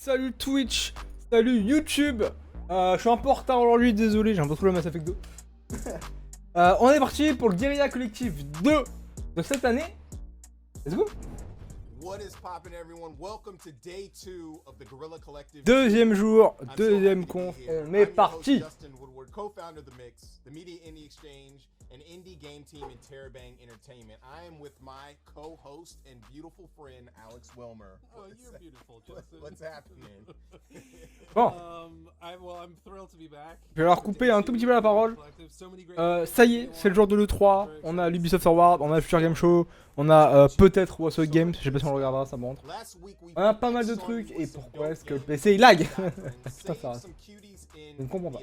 Salut Twitch, salut YouTube. Je suis un peu en retard aujourd'hui, désolé, j'ai un peu trop le Mass Effect 2. On est parti pour le Guerrilla Collective 2 de cette année. Let's go. What is poppin' everyone? Welcome to day 2 of the Guerrilla Collective. Deuxième jour, deuxième conf, on est parti. Justin Woodward, co-founder of The Mix, the Media Indie Exchange, an indie game team in Terabang Entertainment. I am with my co-host and beautiful friend Alex Wilmer. Oh, you're beautiful, Justin. What's happening? Bon, I'm thrilled to be back. je vais leur couper un tout petit peu la parole. Ça y est, c'est le jour de l'E3. On a l'Ubisoft Forward, on a le Future Game Show, on a peut-être What's Up Games, je sais pas si on le regardera, ça me rentre. On a pas mal de trucs, et pourquoi est-ce que le PC il lag? Putain, ça reste. Je ne comprends pas.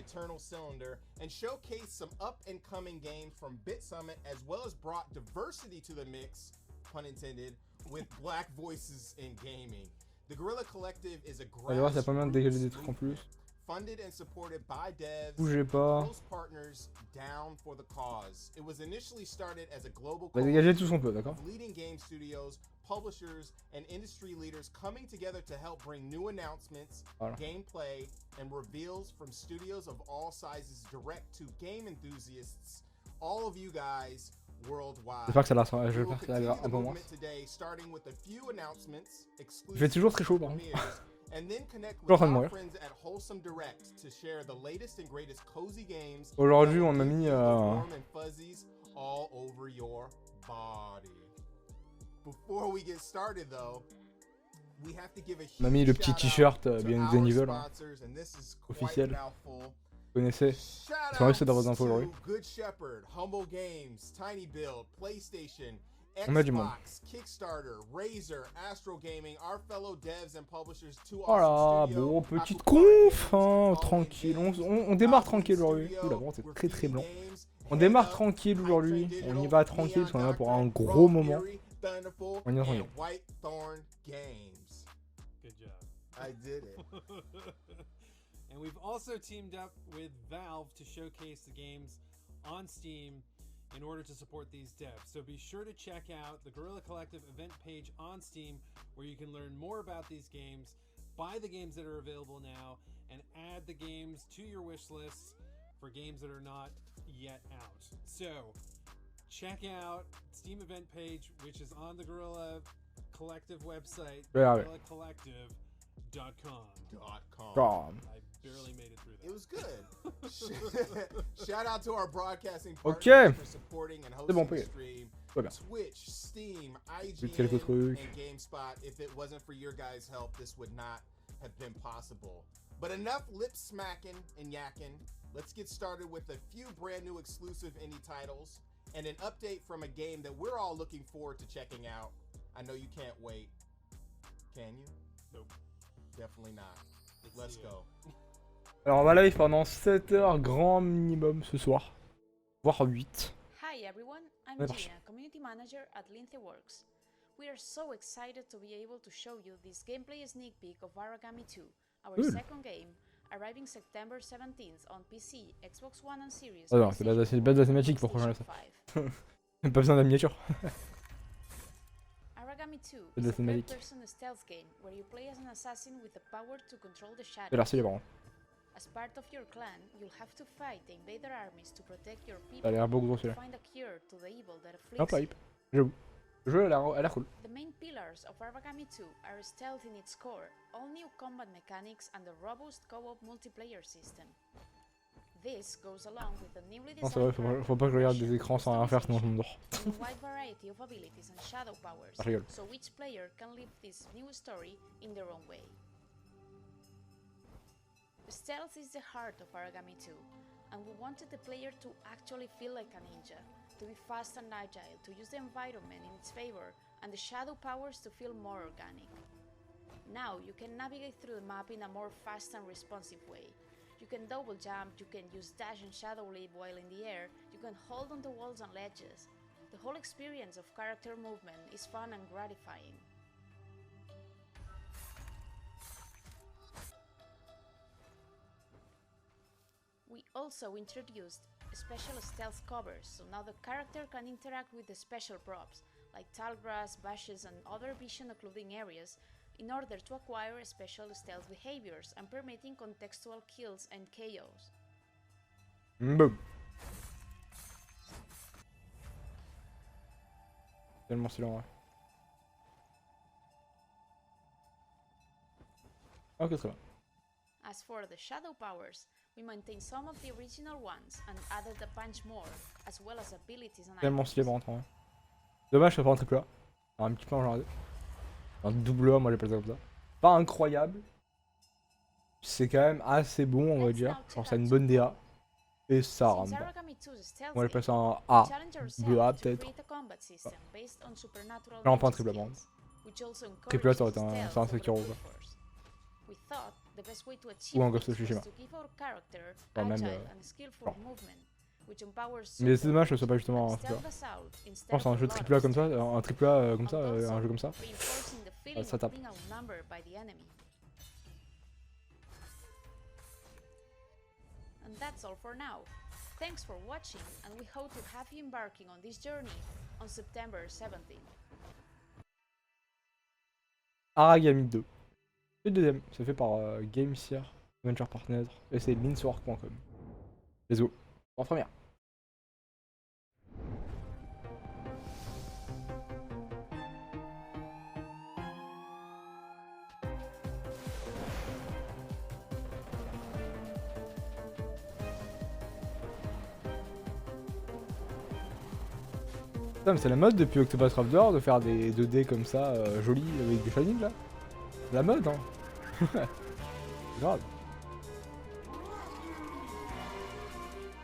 And showcase some up-and-coming games from BitSummit, as well as brought diversity to the mix, pun intended, with black voices in gaming. The Guerrilla Collective is a On va voir s'il y a pas mal de dégager des trucs en plus. funded and supported by devs, Bougez pas. close partners down for the cause. It was initially started as a global On va dégager tout ce qu'on peut, d'accord? of leading game studios, publishers, and industry leaders coming together to help bring new announcements, Voilà. gameplay, and reveals from studios of all sizes direct to game enthusiasts, all of you guys worldwide. J'espère que ça la je We vais will faire ça continue un the peu moins. movement today, starting with a few announcements, Je vais toujours très chaud par contre. premieres, and then connect Je suis en with train de our mourir. friends at Wholesome Direct to share the latest and greatest cozy games. Aujourd'hui, that will on a give mis you the warm and fuzzies all over your body. Before we get started though, we have to give a on a mis huge le petit shout-out t-shirt to bien our Evil, hein. sponsors, and this is quite Officiel. a mouthful. Vous connaissez. Shout Ils sont restés dans outs vos infos aujourd'hui. to Good Shepherd, Humble Games, Tiny Build, PlayStation, On a du monde. Xbox, Kickstarter, Razer, Astro Gaming, our fellow devs and publishers, Two Voilà, Awesome Studio, bon, petite Aquapara conf, Games, hein, All tranquille. In Games, On démarre Asus tranquille aujourd'hui. Studio, Oula, bon, c'est We're très très Feeding blanc. Games, On Head démarre Up, tranquille Hype aujourd'hui. Train On y Digital, va tranquille Neon parce qu'on est là pour un Doctrine, gros Raw moment. Fury, Thunderful, On y est and tranquille. Whitethorn Games. Good job. I did it. And we've also teamed up with Valve to showcase the games on Steam in order to support these devs. So be sure to check out the Guerrilla Collective event page on Steam where you can learn more about these games, buy the games that are available now, and add the games to your wish lists for games that are not yet out. So check out Steam event page, which is on the Guerrilla Collective website, Yeah, yeah. guerrillacollective.com. Bam. I barely made it through that. It was good. Shout out to our broadcasting Ok. partners for supporting and C'est bon, hosting the payé. stream. Très bien. Twitch, Steam, quelques IGN, trucs. and GameSpot. If it wasn't for your guys' help, this would not have been possible. But enough lip smacking and yakking. Let's get started with a few brand new exclusive indie titles and an update from a game that we're all looking forward to checking out. I know you can't wait. Can you? Nope. Definitely not. Let's go. Alors on va live pendant 7 heures grand minimum ce soir. Voire 8. Hi everyone, I'm Ouais, Gina, Community Manager at Lintheworks. We are so excited to be able to show you this gameplay sneak peek of Aragami 2, our Cool. second game, arriving September 17th on PC, Xbox One and Series. Ah non, c'est base de la cinématique pour rejoindre ça. Même pas besoin de la miniature. Aragami 2 C'est de is la a cinématique. third-person stealth game where you play as an assassin with the power to control the C'est l'air shadows. stylé par contre. As part of your clan, you'll have to fight the invader armies to protect your Ça a people l'air beau gros and celui-là. find a cure to the evil that Hop, afflicts you. hype. J'avoue. Le jeu a l'air cool. The main pillars of Aragami 2 are stealth in its core, all new combat mechanics and a robust co-op multiplayer system. This goes along with the newly Non, c'est vrai, designed faut pas que je regarde des écrans sans rien faire sinon je m'endors. and a wide variety of abilities and shadow powers, Ah, je rigole. so each player can live this new story in their own way. Stealth is the heart of Aragami 2, and we wanted the player to actually feel like a ninja, to be fast and agile, to use the environment in its favor, and the shadow powers to feel more organic. Now you can navigate through the map in a more fast and responsive way. You can double jump, you can use dash and shadow leap while in the air, you can hold onto walls and ledges. The whole experience of character movement is fun and gratifying. We also introduced special stealth covers, so now the character can interact with the special props, like tall grass, bushes and other vision occluding areas, in order to acquire special stealth behaviors and permitting contextual kills and KOs. Boum. Tellement stylé en vrai. Ok, très bien. As for the shadow powers, we maintain some of the original ones and added a bunch more, as well as abilities and Tellement items. stylé par contre en vrai. Dommage que ça soit un triple A. Alors, un petit peu en genre. Un double A, moi j'appelle ça comme ça. Pas incroyable. C'est quand même assez bon, on va dire. Genre, ça a une bonne DA. Et ça Since rame pas. Aragami 2 is stealthy, Moi j'appelle ça un we A. challenge Double A ourselves to peut-être. create a combat system based on supernatural Non, pas un ninja triple A, par skills, which also Triple A, encourages ça aurait été un, stealth c'est un over Sekiro, brute quoi. force. We thought the best way to Ou achieve un this Ghost of was Tsushima. to give our character Enfin, même, agile and skillful bon. movement, which empowers Mais c'est dommage que ce soit support pas justement and un triple A. stealth us out Je instead pense of à un a jeu lot triple A of comme ça, stealth. un triple A comme ça, And also un jeu comme ça. reinforcing the feeling ça of tape. being outnumbered by the enemy. And that's all for now. Thanks for watching, and we hope to have you embarking on this journey on September 17th. Aragami 2. Le deuxième, c'est fait par GameSear, Venture Partners, et c'est linkswork.com. Let's go. En première. Putain, mais c'est la mode depuis Octopath Traveler de faire des 2D comme ça, jolis, avec du shining là. C'est la mode, hein. C'est grave.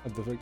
What the fuck.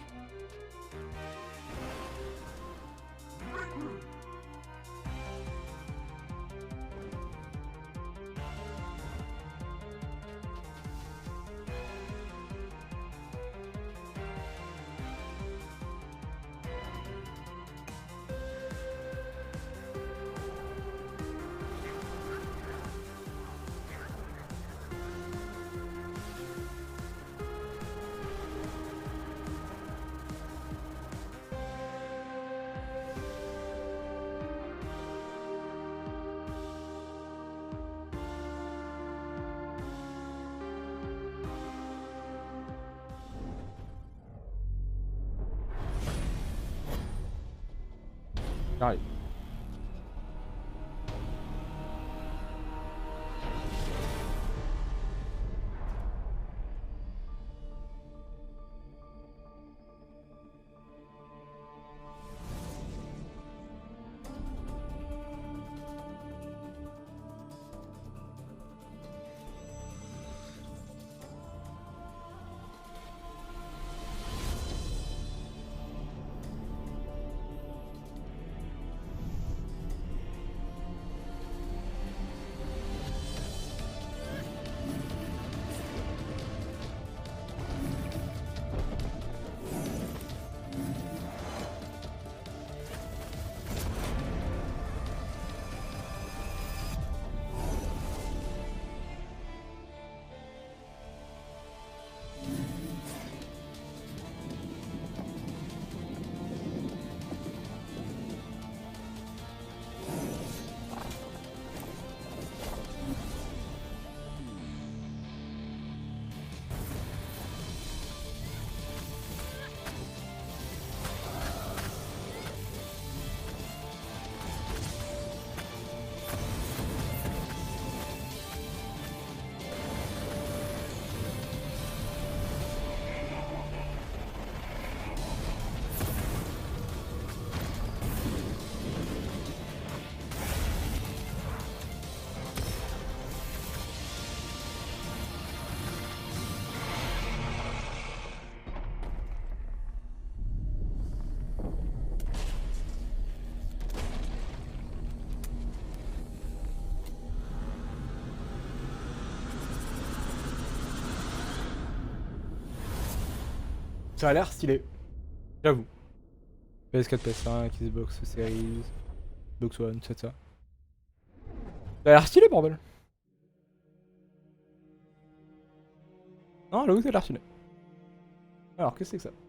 J'arrive. Ça a l'air stylé. J'avoue. PS4, PS5, Xbox Series, Xbox One, tout ça. Ça a l'air stylé, bordel. Non, j'avoue que ça a l'air stylé. Alors, qu'est-ce que c'est que ça?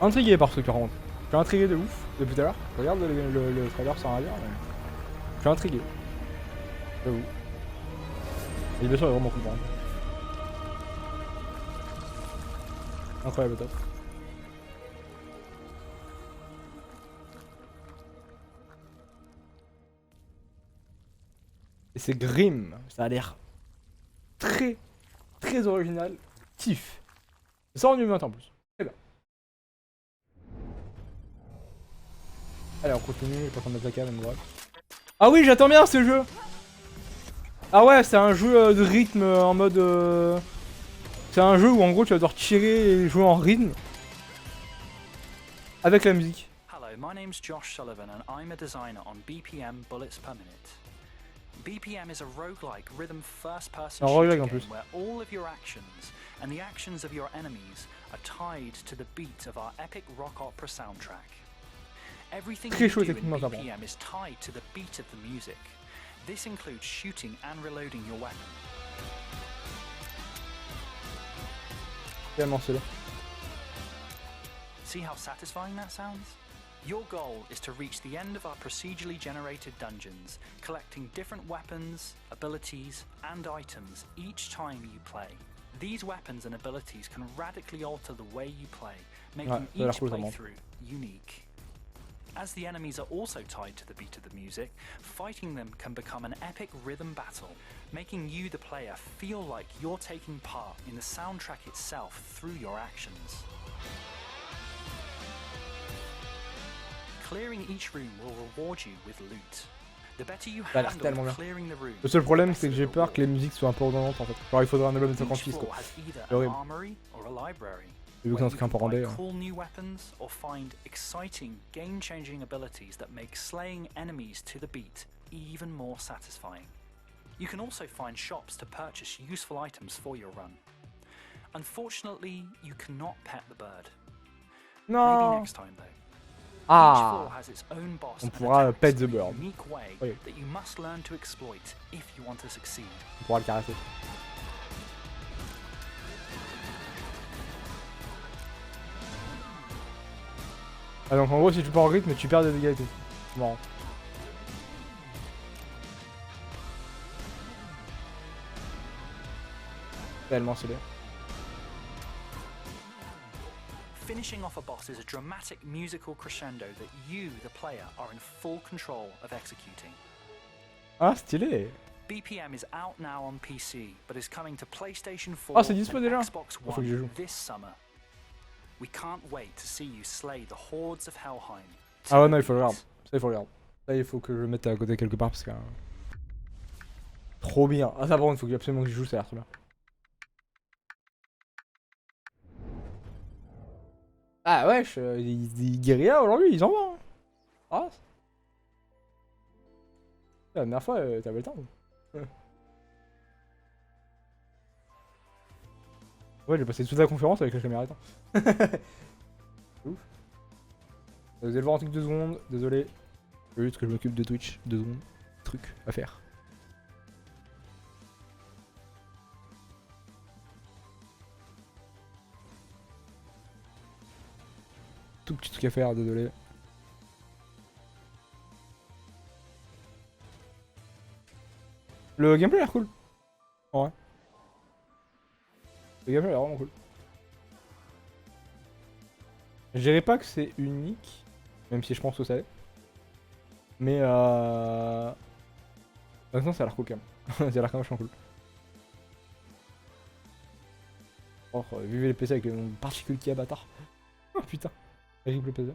Intrigué par ce 40. Je suis intrigué de ouf depuis tout à l'heure. Je regarde le trailer sans rien dire. Mais... Je suis intrigué. J'avoue. Et bien sûr, il est vraiment cool par contre. Incroyable top. Et c'est Grim. Ça a l'air très original. Kiff. Ça sort en 2020 en plus. Très bien. Allez, on continue, je suis en train de mettre la cam, même bref. Ah oui, j'attends bien ce jeu. Ah ouais, c'est un jeu de rythme en mode... C'est un jeu où en gros tu vas devoir tirer et jouer en rythme. Avec la musique. Hello, my name's Josh Sullivan and I'm a designer on BPM Bullets Per Minute. BPM is a roguelike rhythm first-person shooter game where all of your actions and the actions of your enemies are tied to the beat of our epic rock opera soundtrack. Everything you do in BPM is tied to the beat of the music. This includes shooting and reloading your weapon. See how satisfying that sounds? Your goal is to reach the end of our procedurally generated dungeons, collecting different weapons, abilities, and items each time you play. These weapons and abilities can radically alter the way you play, making each playthrough unique. As the enemies are also tied to the beat of the music, fighting them can become an epic rhythm battle, making you, the player, feel like you're taking part in the soundtrack itself through your actions. Clearing each room will reward you with loot. The better you handle clearing the room, le seul problème c'est que j'ai peur que les musiques soient un peu redondantes en fait. Genre il faudrait un album de 56 quoi. C'est horrible. Vu que c'est un truc un peu rendé. Cool new weapons or find exciting, game-changing abilities that make slaying enemies to the beat even more satisfying. You can also find shops to purchase useful items for your run. Unfortunately, you cannot pet the bird. Non. Maybe next time though. Ah, on pourra pet the bird. Oui. On pourra le caresser. Ah donc en gros si tu pars en rythme tu perds des dégâts et tout. C'est marrant. Tellement stylé. Finishing off a boss is a dramatic musical crescendo that you, the player, are in full control of executing. Ah, stylé! BPM is out now on PC, but is coming to PlayStation 4 ah, c'est dispo déjà? Xbox One this summer. We can't wait to see you slay the hordes of Helheim. Ah ouais, non, il faut le regarder. Ça, il faut le regarder. Ça, il faut que je le mette à côté quelque part parce que... Trop bien. Ah, ça, par contre, il faut absolument que je joue, ça a l'air trop bien. Ah wesh, les Guerrilla aujourd'hui ils en vont hein. Ah. La dernière fois t'avais le temps. Ouais j'ai passé toute la conférence avec la caméra éteinte. Ouf. Vous allez le voir en truc 2 secondes, désolé. C'est juste que je m'occupe de Twitch, 2 secondes. Truc à faire. Tout petit truc à faire, désolé. Le gameplay a l'air cool. En vrai. Le gameplay a l'air vraiment cool. Je dirais pas que c'est unique, même si je pense que ça l'est. Mais maintenant ça a l'air cool quand même. Ça a l'air quand même vachement cool. Oh, vivez les PC avec mon particule qui est bâtard. Oh putain. Terrible plaisir.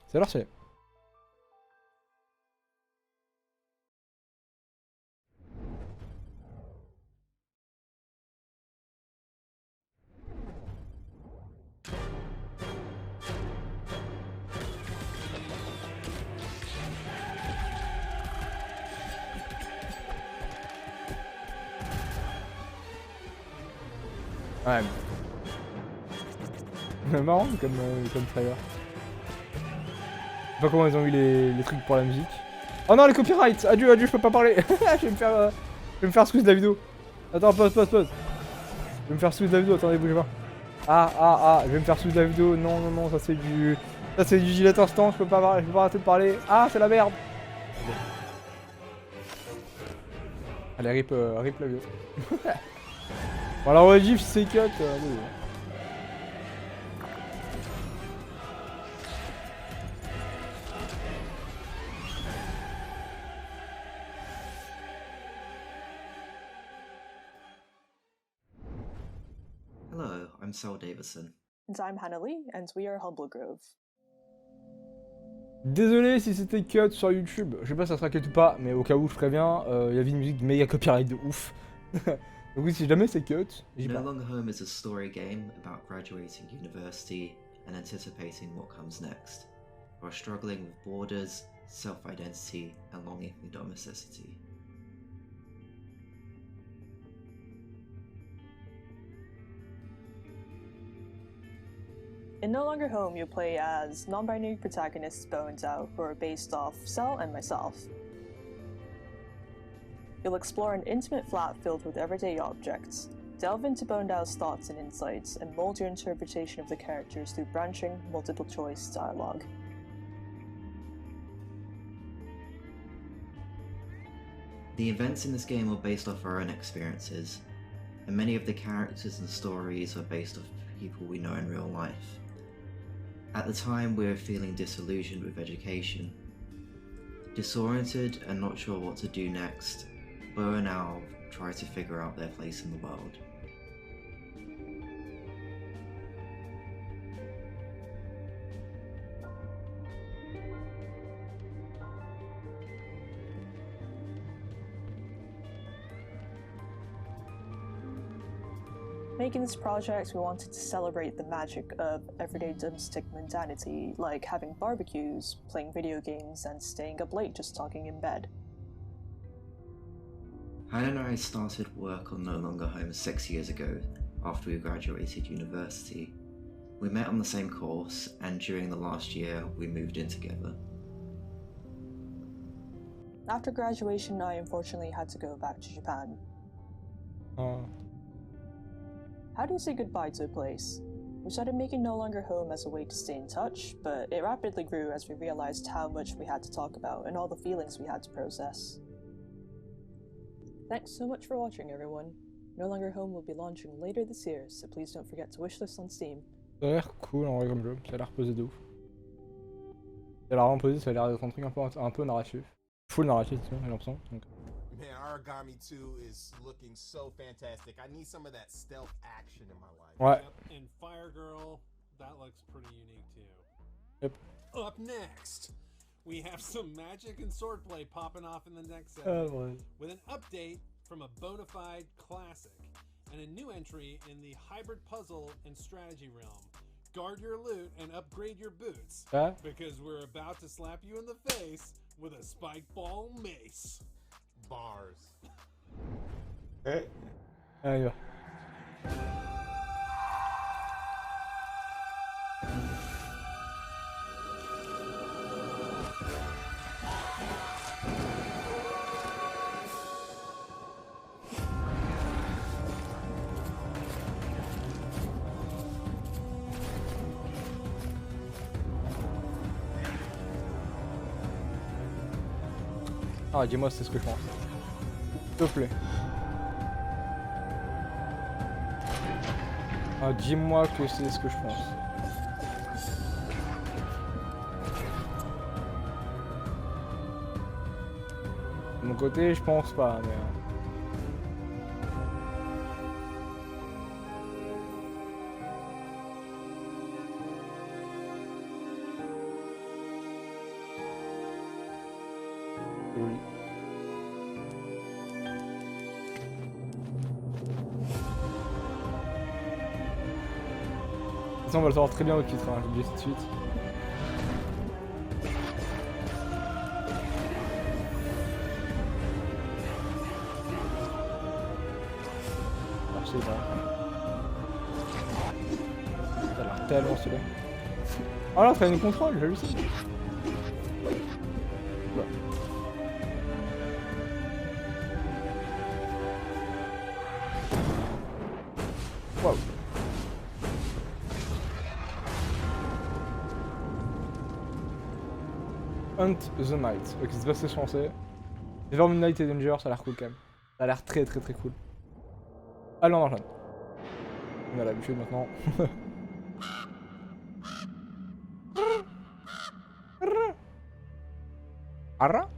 C'est alors c'est. Ouais. Marrant comme trailer. Je sais pas comment ils ont eu les trucs pour la musique. Oh non les copyrights. Adieu, adieu, je peux pas parler. Je vais me faire squeeze la vidéo. Attends, pause. Je vais me faire squeeze la vidéo, attendez, bougez pas. Je vais me faire sous la vidéo. Non, non, non, ça c'est du... Ça c'est du gilet instant, je peux pas arrêter de parler. Ah, c'est la merde. Allez, rip la vidéo. Bon, alors, ouais, GIF, c'est cut. Oui. Hello, I'm Sal Davison. And I'm Hannah Lee, and we are Humble Grove. Désolé si c'était cut sur YouTube, je sais pas si ça sera cut ou pas, mais au cas où je préviens, il y avait une musique méga copyright de ouf. Donc oui, si jamais c'est cut, j'y No pas. Longer Home is a story game about graduating university and anticipating what comes next, while struggling with borders, self-identity, and longing for domesticity. In No Longer Home, you play as non-binary protagonists Bo and Zhao, who are based off Cell and myself. You'll explore an intimate flat filled with everyday objects, delve into Bo and Zhao's thoughts and insights, and mold your interpretation of the characters through branching, multiple-choice dialogue. The events in this game are based off our own experiences, and many of the characters and stories are based off people we know in real life. At the time, we were feeling disillusioned with education. Disoriented and not sure what to do next, Bo and Al try to figure out their place in the world. Making this project, we wanted to celebrate the magic of everyday domestic mundanity, like having barbecues, playing video games, and staying up late just talking in bed. Hannah and I started work on No Longer Home 6 years ago, after we graduated university. We met on the same course, and during the last year, we moved in together. After graduation, I unfortunately had to go back to Japan. How do you say goodbye to a place? We started making No Longer Home as a way to stay in touch, but it rapidly grew as we realized how much we had to talk about and all the feelings we had to process. Thanks so much for watching, everyone. No Longer Home will be launching later this year, so please don't forget to wishlist on Steam. Ça a l'air cool en vrai comme jeu, ça a l'air posé de ouf. Ça a l'air vraiment posé, ça a l'air d'être un truc un peu narratif. Full narratif, j'ai l'impression. Donc. Man, Origami 2 is looking so fantastic. I need some of that stealth action in my life. Ouais. Yep, and Fire Girl, that looks pretty unique too. Yep. Up next, we have some magic and swordplay popping off in the next segment with an update from a bona fide classic and a new entry in the hybrid puzzle and strategy realm. Guard your loot and upgrade your boots because we're about to slap you in the face with a spike ball mace. Bars. Allez, on y va. Ah, dis-moi c'est ce que je pense. S'il te plaît. Ah, dis-moi que c'est ce que je pense. De mon côté, je pense pas, mais... Oui. On va le savoir très bien au titre, hein, je vous le dis tout de suite. Ah, je sais pas. Ça a l'air tellement stylé. Oh là, ça a une contrôle, j'hallucine. Ouais. Waouh. Hunt the Night. Ok, c'est pas ce français. Never Midnight et Danger, ça a l'air cool quand même. Ça a l'air très cool. Allez, on enchaîne. On a l'habitude maintenant. Arra.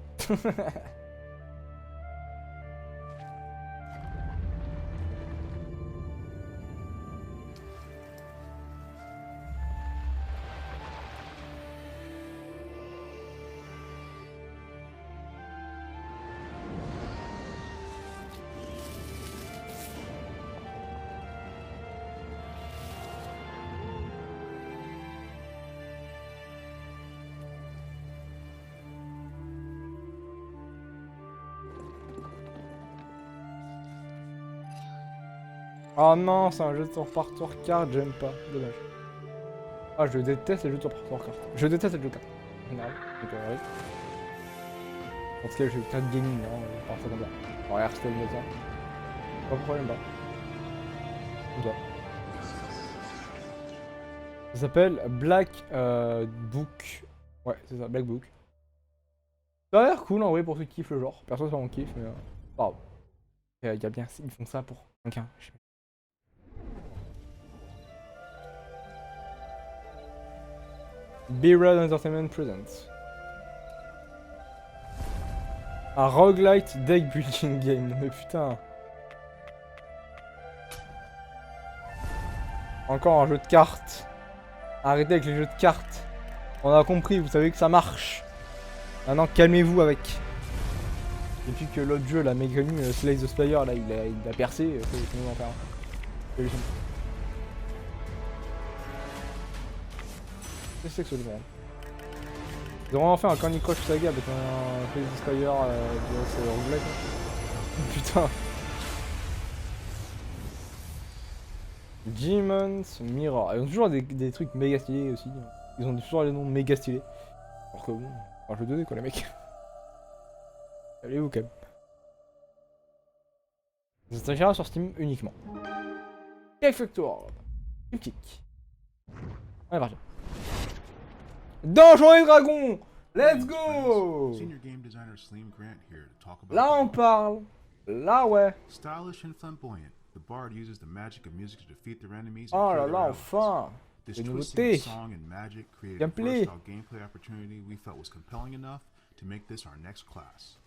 Oh non, c'est un jeu de tour par tour carte, j'aime pas, dommage. Ah, je déteste les jeux de tour par tour carte. Je déteste les jeux de cartes. En général, donc oui. En tout cas, je carte gaming, hein, par ça comme ça. Alors, Hearthstone comme ça. Pas de problème, pas. Comme ça. Ça s'appelle Black Book. Ouais, c'est ça, Black Book. Ça a l'air cool en vrai pour ceux qui kiffent le genre. Perso, ça on kiffe, mais. Pardon. Il y a bien, ils font ça pour quelqu'un. B-Rad Entertainment Presents. Un roguelite deck building game, mais putain. Encore un jeu de cartes. Arrêtez avec les jeux de cartes. On a compris, vous savez que ça marche. Maintenant calmez-vous avec. Depuis que l'autre jeu, la mécanique Slay the Spire, là il a percé, faut nous en faire un. Qu'est-ce que c'est que ce monde? Ils auront enfin un Candy Crush Saga avec un Slay the Spire de roguelite. Putain. Demon's Mirror. Ils ont toujours des trucs méga stylés aussi. Ils ont toujours les noms méga stylés. Alors que bon, un jeu 2D quoi les mecs. Allez-vous quand même. Ça s'achètera sur Steam uniquement. Effector. Kick. On est parti. Donjons et Dragons. Let's go. Là on parle. Là ouais. Stylish and flamboyant, the bard uses the magic of music to defeat their enemies Oh and là cure là, their enfin. This Des twisting nouveautés. of song and magic created Gameplay. a versatile gameplay opportunity we felt was compelling enough to make this our next class.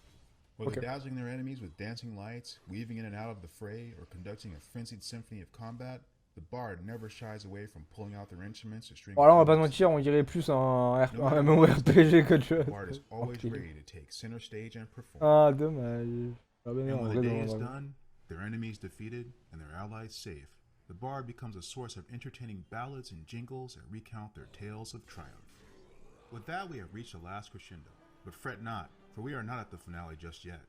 Whether dazzling their enemies with dancing lights, weaving in and out of the fray, or conducting a frenzied symphony of combat, the bard never shies away from pulling out their instruments to string. Bon, là on va pas se mentir, on dirait plus un MMORPG qu'autre chose. The bard is always ready to take center stage and perform. Ah dommage. Ah ben non, And en when vrai, the day non, is non. done, their enemies defeated and their allies safe, the bard becomes a source of entertaining ballads and jingles that recount their tales of triumph. With that, we have reached the last crescendo. But fret not, for we are not at the finale just yet.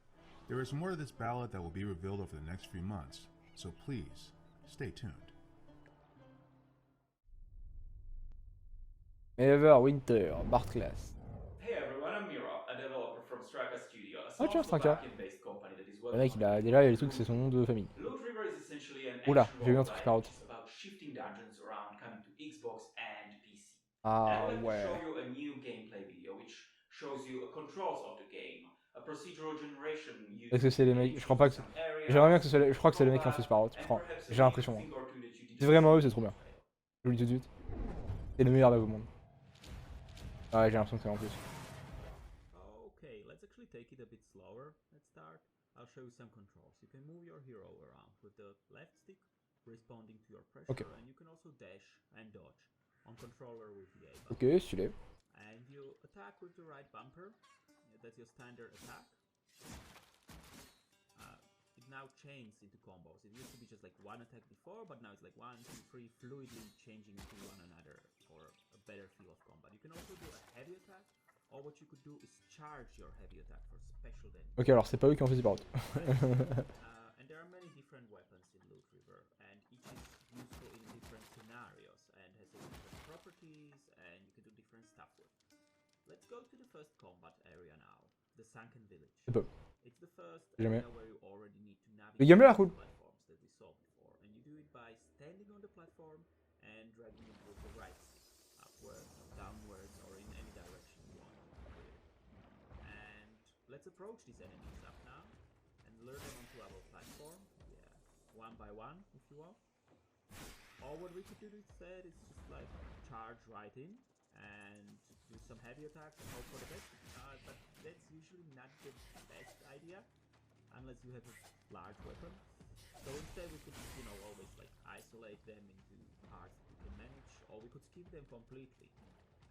There is more to this ballad that will be revealed over the next few months, so please, stay tuned. Everwinter, Bard Class. Hey everyone, I'm Mira, a developer from Straka Studio, a Ah tiens, software Straka. backend-based company that is Le working mec il a on déjà les trucs, c'est son nom de famille. Loot River is essentially an Oula, action j'ai eu un truc roguelike par which contre. is about shifting dungeons around coming to Xbox and PC. Ah And I'd like ouais. to show you a new gameplay video which shows you the controls of the game, a procedural generation using Est-ce que c'est les mecs? Je crois pas que c'est. some areas, J'aimerais bien que ce soit les. Je crois que c'est les mecs qui ont fait Sparrow. and perhaps a J'ai l'impression. thing or two that you C'est didn't vraiment eux, see c'est trop bien. before. Je vous le dis tout de suite. C'est le meilleur dev au monde. Ah ouais, j'ai l'impression que c'est en plus. Okay, let's actually take it a bit slower. Let's start. I'll show you some controls. You can move your hero around with the left stick, responding to your pressure, Okay. and you can also dash and dodge on controller with the A button. Ok, stylé. And you attack with the right bumper. That's your standard attack. It now changes into combos. It used to be just like one attack before, but now it's like 1, 2, 3, fluidly changing into one another for a better feel of combat. You can also do a heavy attack, or what you could do is charge your heavy attack for special damage. Ok, alors c'est pas eux qui ont fait Sparrow. And there are many different weapons in Loot River, and each is useful in different scenarios and has different properties, and you can do different stuff with. Let's go to the first combat area now, the Sunken Village. C'est pas. It's the first Jamais. area where you already need to Le navigate gameplay a l'air cool. the platforms that we saw before, and you do it by standing on the platform and dragging it with the right stick, upwards, downwards, or in any direction you want. approach these enemies up now and lure them onto our platform. Yeah, one by one, if you want. Or what we could do instead is just like charge right in and do some heavy attacks and hope for the best. But that's usually not the best idea unless you have a large weapon. So instead we could, you know, always like isolate them into parts that we can manage, or we could skip them completely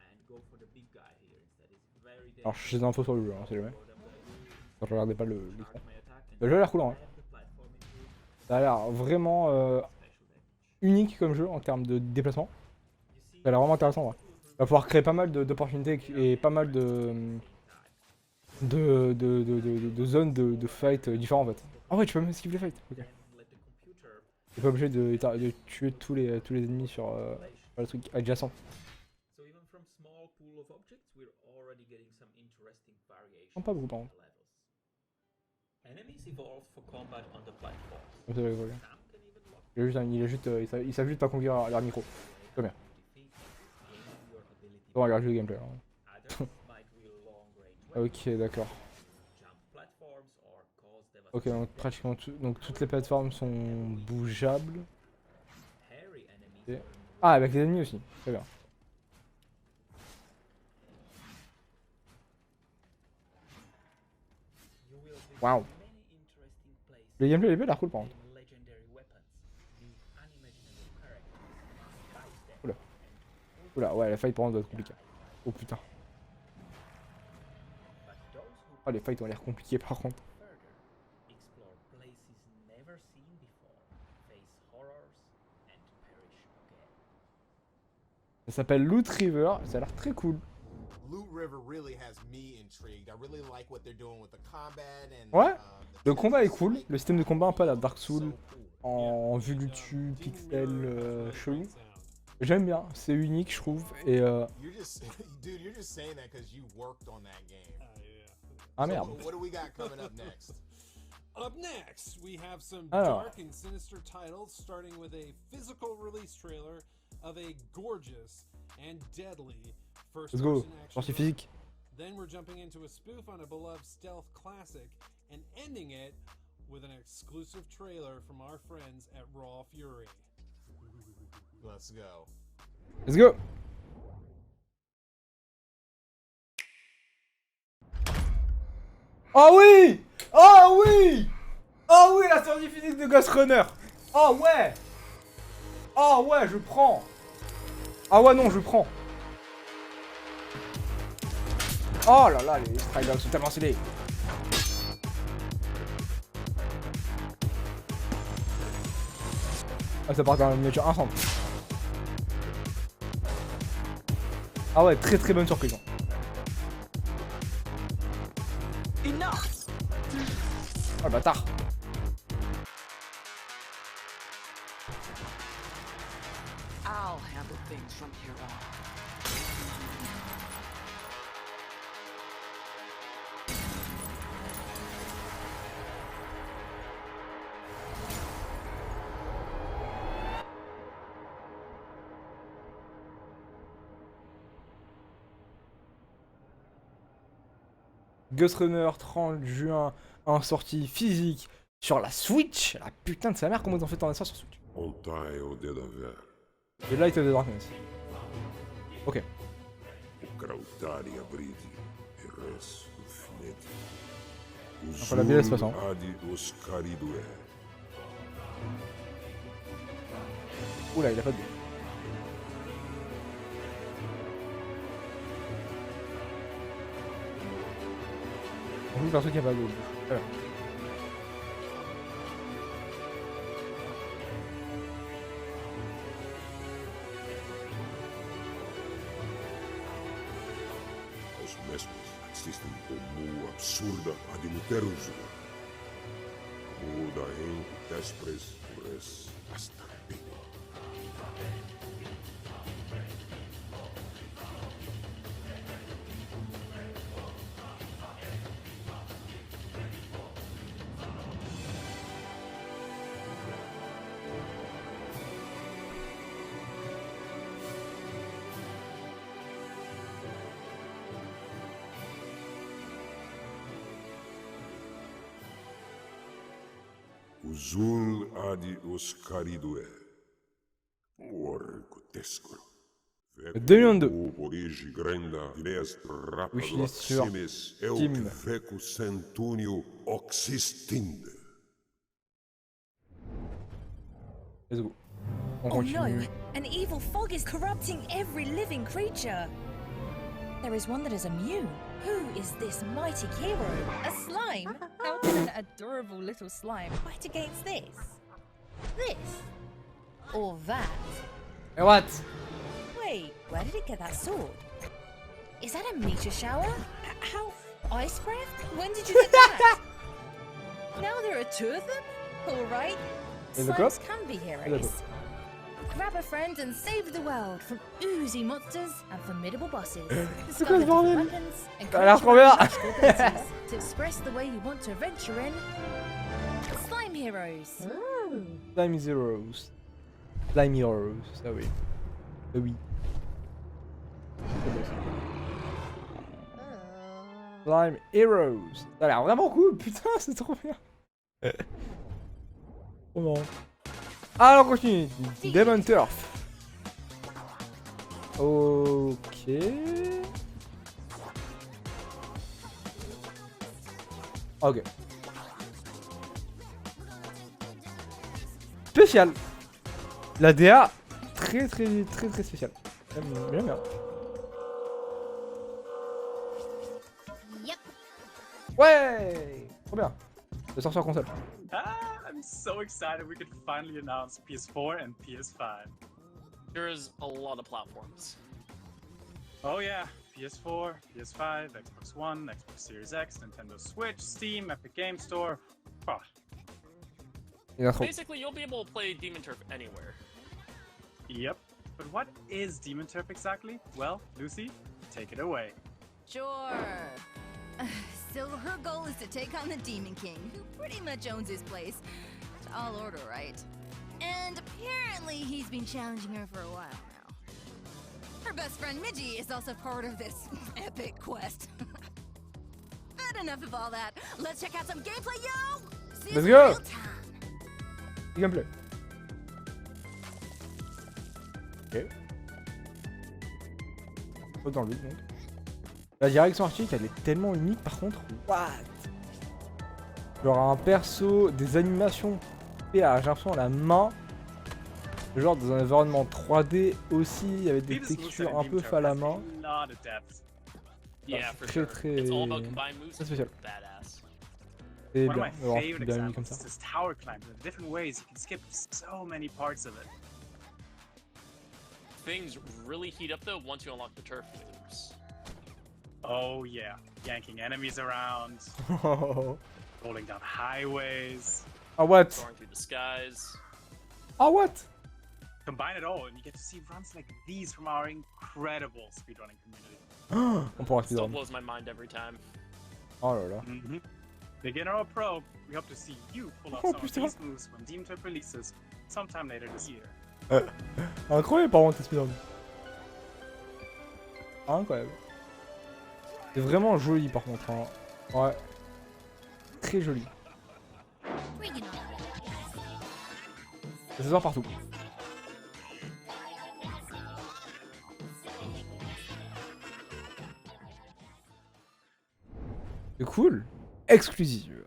and go for the big guy here instead. It's very Alors je sais des infos sur le jeu, hein, c'est jamais. Je regardais pas l'écran. Le jeu a l'air cool, hein. Ça a l'air vraiment unique comme jeu en termes de déplacement. Ça a l'air vraiment intéressant. Ouais. Il va pouvoir créer pas mal d'opportunités et pas mal de zones de fight différents en fait. Ah ouais, tu peux même esquiver les fights. Ok. T'es pas obligé de tuer tous les ennemis sur le truc adjacent. Pas beaucoup par contre. Ils savent juste pas conduire leur micro. Très bien. Bon, regarde le gameplay. Hein. Ok, d'accord. Ok, donc pratiquement donc toutes les plateformes sont bougeables. Et... Ah, avec les ennemis aussi. Très bien. Waouh. Le gameplay il a l'air cool par contre. Oula. Oula, ouais, la fight par contre doit être compliquée. Oh putain. Oh, les fights ont l'air compliqués par contre. Ça s'appelle Loot River, ça a l'air très cool. Ouais, le combat est cool, le système de combat un peu à la Dark Souls, en vue du dessus, pixel, chelou. J'aime bien, c'est unique je trouve, et ah merde. Up next, we have some dark and sinister titles, starting with a physical release trailer of a gorgeous and deadly first-person action physique. Then we're jumping into a spoof on a beloved stealth classic and ending it with an exclusive trailer from our friends at Raw Fury. Let's go. Let's go. Oh oui! Oh oui! Oh oui, la sortie physique de Ghost Runner! Oh ouais! Oh ouais, je prends! Ah ouais, non, je prends! Oh là là, les strike dogs sont tellement stylés! Ah, ça part dans la miniature instant. Ah ouais, très très bonne surprise. Oh le bâtard. I'll handle things from here on. Ghost Runner 30 juin en sortie physique sur la Switch. La putain de sa mère, comment ils ont fait en ça sur Switch. Et Light of the Darkness. Ok. Enfin, la BS passe. Oula, il a pas de B. On joue perso qui a pas de B. Voilà. Assistem como absurda ad muterusum. Muda em despres res hasta pino. Uzul adi oscaridue. Orco tescoro. 2022. Origi grenda dineas Wishlist sur rapadoximes Steam. fecus centunio oxistinde. Let's go. On Oh no, continue. an evil fog is corrupting every living creature. There is one that is immune. Who is this mighty hero? A slime? How can an adorable little slime fight against this? This? Or that? Et what? Wait, where did it get that sword? Is that a meteor shower? How? Icecraft? When did you get that? Now there are two of them? Alright. Slimes can be heroes. Grab a friend and save the world from oozy monsters and formidable bosses. Discover different weapons and create your own magical abilities to express the way you want to adventure in Slime Heroes. Slime Heroes. Slime Heroes, ça oui. Oui. Slime Heroes. Ça a l'air vraiment cool, putain, c'est trop bien. Trop marrant. Alors on continue. Demon Turf. Ok. Ok. Spécial. La DA très spéciale. J'aime bien. Ouais. Trop bien. Je sors sur console. I'm so excited we could finally announce PS4 and PS5. There's a lot of platforms. Oh yeah, PS4, PS5, Xbox One, Xbox Series X, Nintendo Switch, Steam, Epic Game Store. Oh. Basically, you'll be able to play Demon Turf anywhere. Yep, but what is Demon Turf exactly? Well, Lucy, take it away. Sure. So her goal is to take on the Demon King, who pretty much owns his place. Tall order, right? And apparently he's been challenging her for a while now. Her best friend Midgie is also part of this epic quest. But enough of all that. Let's check out some gameplay, yo! See Let's you go! in real time. Gameplay. Ok. Faut dans le vide, donc. La direction artistique, elle est tellement unique par contre. What? Genre un perso, des animations fait à, j'ai l'impression, à la main. Genre dans un environnement 3D aussi, avec des textures un peu fait à la main. Très spécial. C'est bien d'avoir tout bien mis comme ça. Things really heat up though once you unlock the turf moves. Oh yeah, yanking enemies around, rolling down highways. Ah what? Soaring through the skies. Ah what? Combine it all and you get to see runs like these from our incredible speedrunning community. On pourra Still speedrun. blows my mind every time. Oh là là. Beginner or pro, we hope to see you pull off some of these moves when Demon Turf releases sometime later this year. Incroyable par contre, speedrun. Incroyable. C'est vraiment joli par contre. Hein. Ouais. Très joli. Ça se voit partout. C'est cool. Exclusive.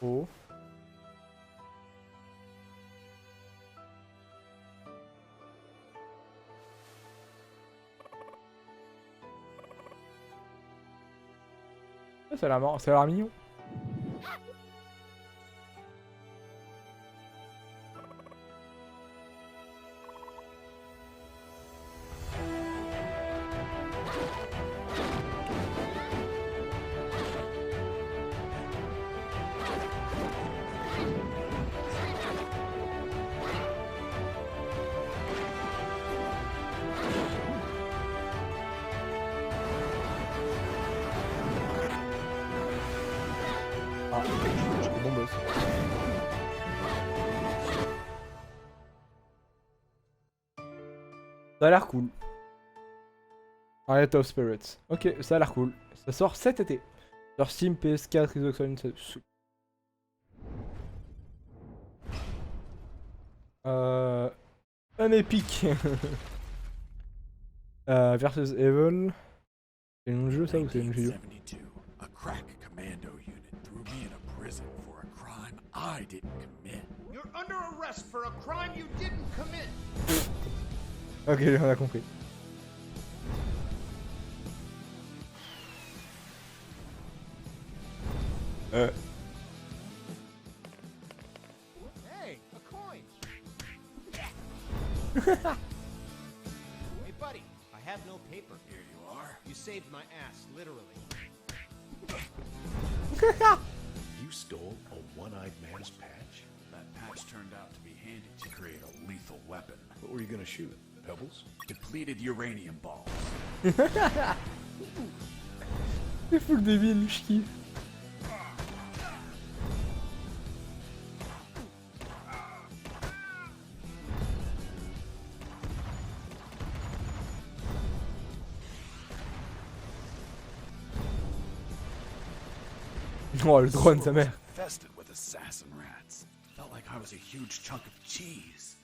Oh. Ça a l'air mignon. Ah, j'ai bon boss. Ça a l'air cool. Riot of Spirits. Ok, ça a l'air cool. Ça sort cet été. Sur Steam, PS4, Xbox One, un épique. Versus Evil. C'est un jeu ça ou c'est une vidéo? A crack commando unit threw me in a prison for a crime I didn't commit. You're under arrest for a crime you didn't commit. Ok, on a compris. Hey, a coin. Hey, buddy, I have no paper. Here you are. You saved my ass, literally. You stole a one-eyed man's patch? That patch turned out to be handy to create a lethal weapon. What were you gonna shoot? Pebbles? Depleted uranium balls. C'est full débile, je kiffe. Oh, le drone, sa mère. Infested with assassin rats. Felt like I was a huge chunk of cheese.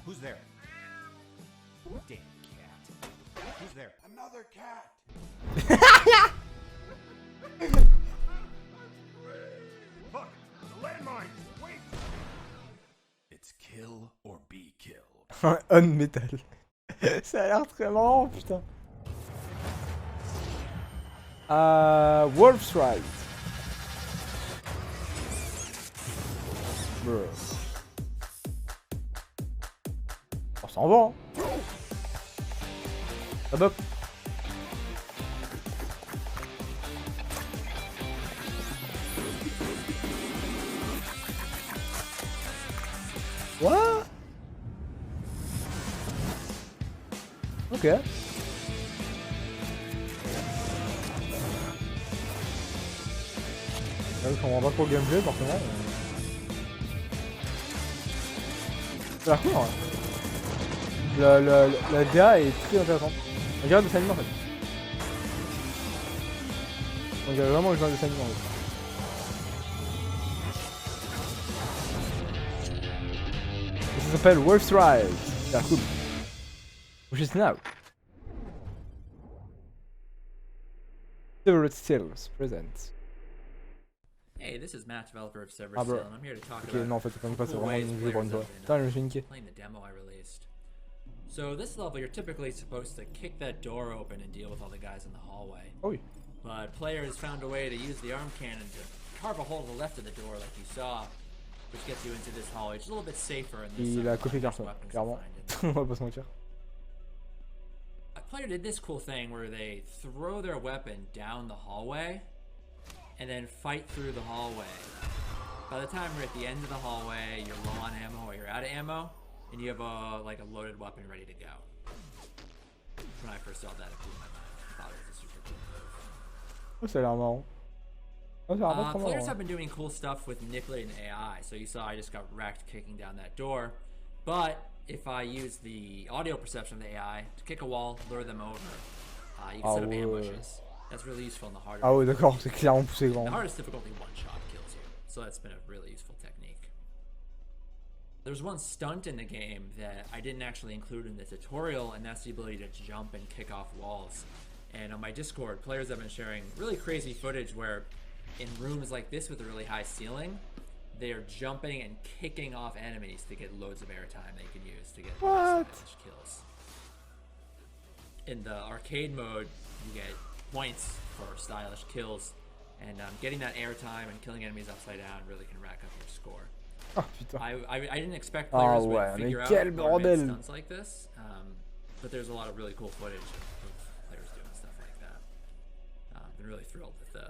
Who's there? Damn cat. Who's there? Another cat. Look, the landmine. Wait. It's kill or be killed. Un métal. Ça a l'air très marrant, putain. Wolf's Ride. Bro. On s'en va, hein. Hop hop. What? Ok. Je comprends pas trop le gameplay forcément. Ça a l'air cool, hein. La DA est très intéressante. On dirait des dessins animés en fait. On dirait vraiment le genre de dessin animé en fait. Ça s'appelle Wolf's Ride. Ça a l'air cool. Which is now. Severed Stills presents. Hey, this is Matt, developer of Severed Ah bro. Still, and I'm here to talk Ok, about non en fait, c'est pas, c'est cool vraiment ways une jeu pour une players fois. have Putain, je me been suis niqué. playing the demo I released. So this level, you're typically supposed to kick that door open and deal with all the guys in the hallway. Oh oui. But players found a way to use the arm cannon to carve a hole to the left of the door like you saw, which gets you into this hallway. It's a little bit safer in this. Il a copié personne, clairement. On va pas se mentir. A player did this cool thing where they throw their weapon down the hallway and then fight through the hallway. By the time you're at the end of the hallway, you're low on ammo or you're out of ammo, and you have a loaded weapon ready to go. When I first saw that, it blew my mind. I thought it was a super cool move. Oh, ça a l'air marrant. Oh, ça a l'air pas trop Players marrant. have been doing cool stuff with manipulating the AI. So you saw I just got wrecked kicking down that door. But if I use the audio perception of the AI to kick a wall, lure them over, you can set up ambushes. That's really useful in the harder. Ah ouais, d'accord, c'est clairement poussé grand. The hardest difficulty, one shot kills you. So that's been a really useful technique. There's one stunt in the game that I didn't actually include in the tutorial, and that's the ability to jump and kick off walls. And on my Discord, players have been sharing really crazy footage where in rooms like this with a really high ceiling, they are jumping and kicking off enemies to get loads of airtime they can use to get stylish kills. In the arcade mode, you get points for stylish kills, and getting that airtime and killing enemies upside down really can rack up your score. Oh putain. I didn't expect players ouais, would figure mais out quel automated bordel. stunts like this, but there's a lot of really cool footage of players doing stuff like that. I've been really thrilled with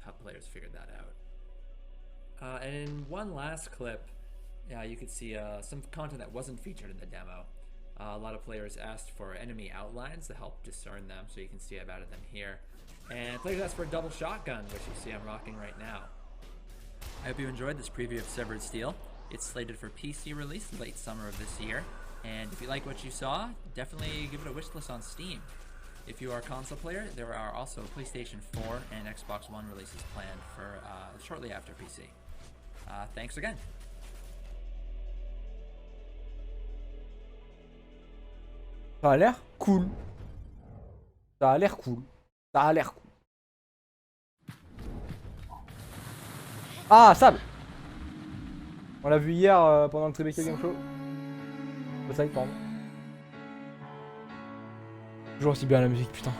how players figured that out. And in one last clip, you could see some content that wasn't featured in the demo. A lot of players asked for enemy outlines to help discern them, so you can see I've added them here. And players asked for a double shotgun, which you see I'm rocking right now. I hope you enjoyed this preview of Severed Steel. It's slated for PC release late summer of this year. And if you like what you saw, definitely give it a wishlist on Steam. If you are a console player, there are also PlayStation 4 and Xbox One releases planned for shortly after PC. Thanks again. Ça a l'air cool. Ça a l'air cool. Ça a l'air cool. Ah, Sable! On l'a vu hier pendant le Tribeca Game Show. C'est ça, pardon. Toujours aussi bien la musique, putain.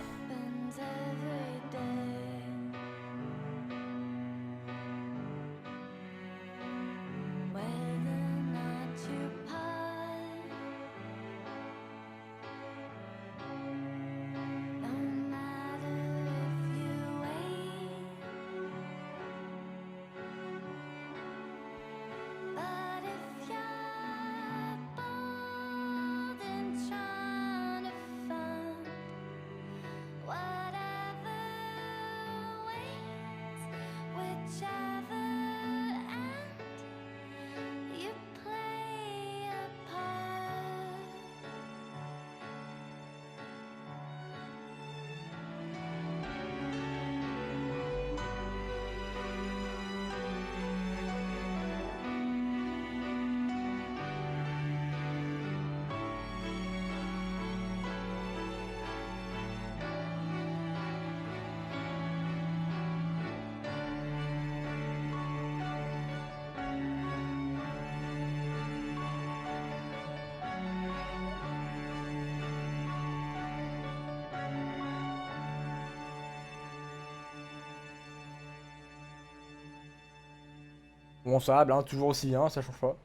Bon, Sable, hein, toujours aussi bien, ça change pas.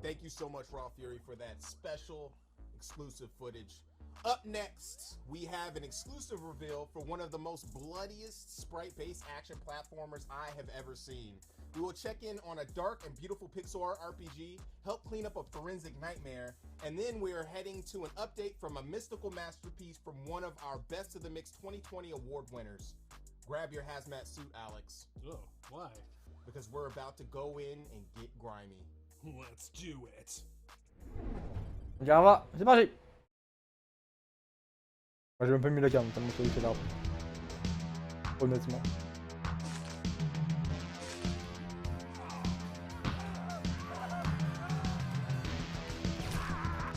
Thank you so much, Raw Fury, for that special exclusive footage. Up next, we have an exclusive reveal for one of the most bloodiest sprite-based action platformers I have ever seen. We will check in on a dark and beautiful pixel art RPG, help clean up a forensic nightmare, and then we are heading to an update from a mystical masterpiece from one of our Best of the Mix 2020 award winners. Grab your hazmat suit, Alex. Oh, why? Because we're about to go in and get grimy. Let's do it. Regarde, c'est parti. J'ai même pas mis la carte, tellement que c'est l'arbre. Honnêtement.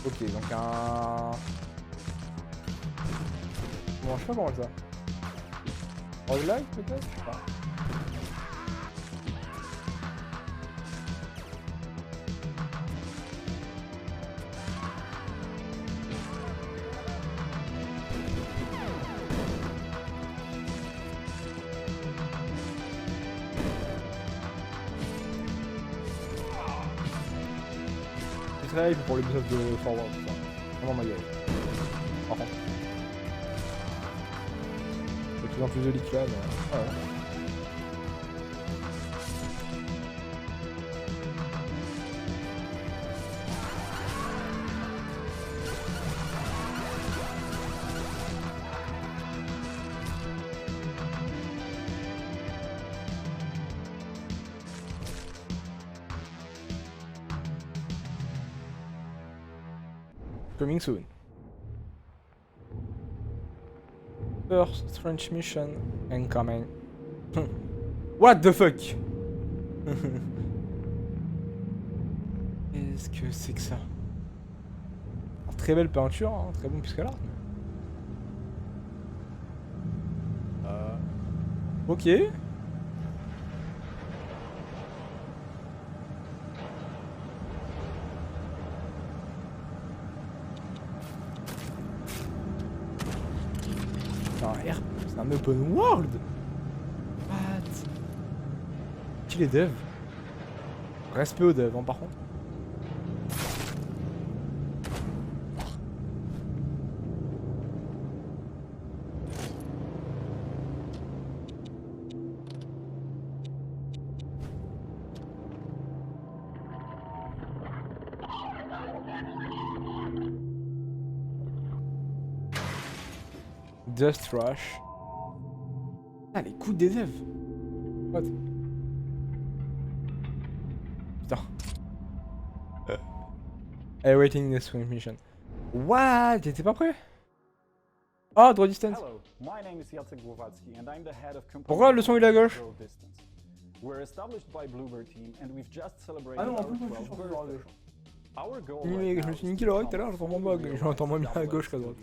Ok, donc un... Bon, je sais pas comment ça. Roguelike peut-être? Je sais pas. Pour le business de forward, ça. Vraiment ma gueule. Par contre. De plus en plus de liquide. Ah ouais. Coming soon. First French mission incoming. What the fuck? Qu'est-ce que c'est que ça? Alors, très belle peinture, hein, très bon pixel art. Ok. C'est un open world. What? Qui les devs? Respect aux devs, hein, par contre. Dust Rush. Ah, les coups des devs. What? Putain. Awaiting next mission. What? T'étais pas prêt? Ah, draw distance. Hello, my name is Jacek Głowacki and I'm the head of Pourquoi le son il est à gauche? Draw Distance. We're established by Bluebird Team and we've just celebrated Ah non, en our plus, moi, je 12th suis sur le birthday. Our goal Je right me suis niqué l'oreille tout à l'heure, j'entends moins bien à gauche qu'à droite.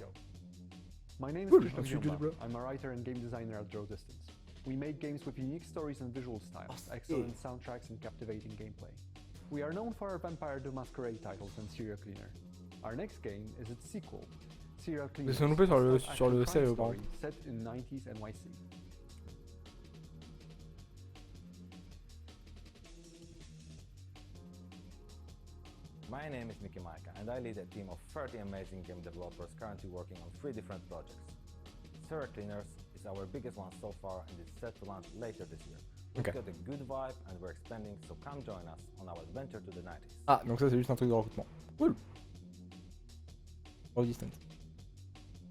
My name is Cool, Krishna ensuite, Vyomba. je te I'm a writer and game designer at Draw Distance. We make games with unique stories and visual styles, excellent soundtracks and captivating gameplay. We are known for our Vampire the Masquerade titles and Serial Cleaner. Our next game is its sequel, Serial Cleaner. Ils sont loupés sur le sérieux par contre. Set in 90s NYC. My name is Miki Maika and I lead a team of 30 amazing game developers currently working on 3 different projects. Serial Cleaners is our biggest one so far and is set to launch later this year. It's got a good vibe and we're expanding, so come join us on our adventure to the 90s. Ah, donc ça c'est juste un truc de recrutement. Cool. Draw distance.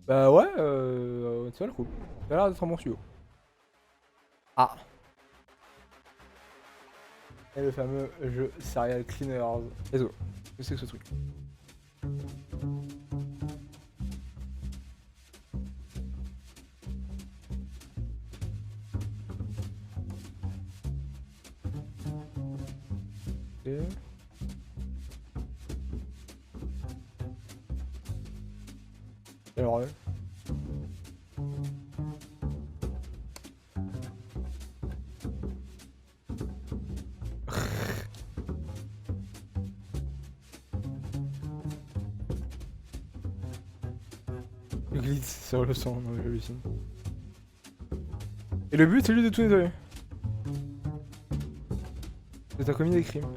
Bah ouais, ça a l'air cool. Ça a l'air d'être un bon studio. Ah. Et le fameux jeu Serial Cleaners. Let's go. Qu'est-ce que c'est que ce truc? Ok. Alors le glitch sur le sang, non, j'hallucine. Et le but c'est juste de tout nettoyer. Que t'as commis des crimes.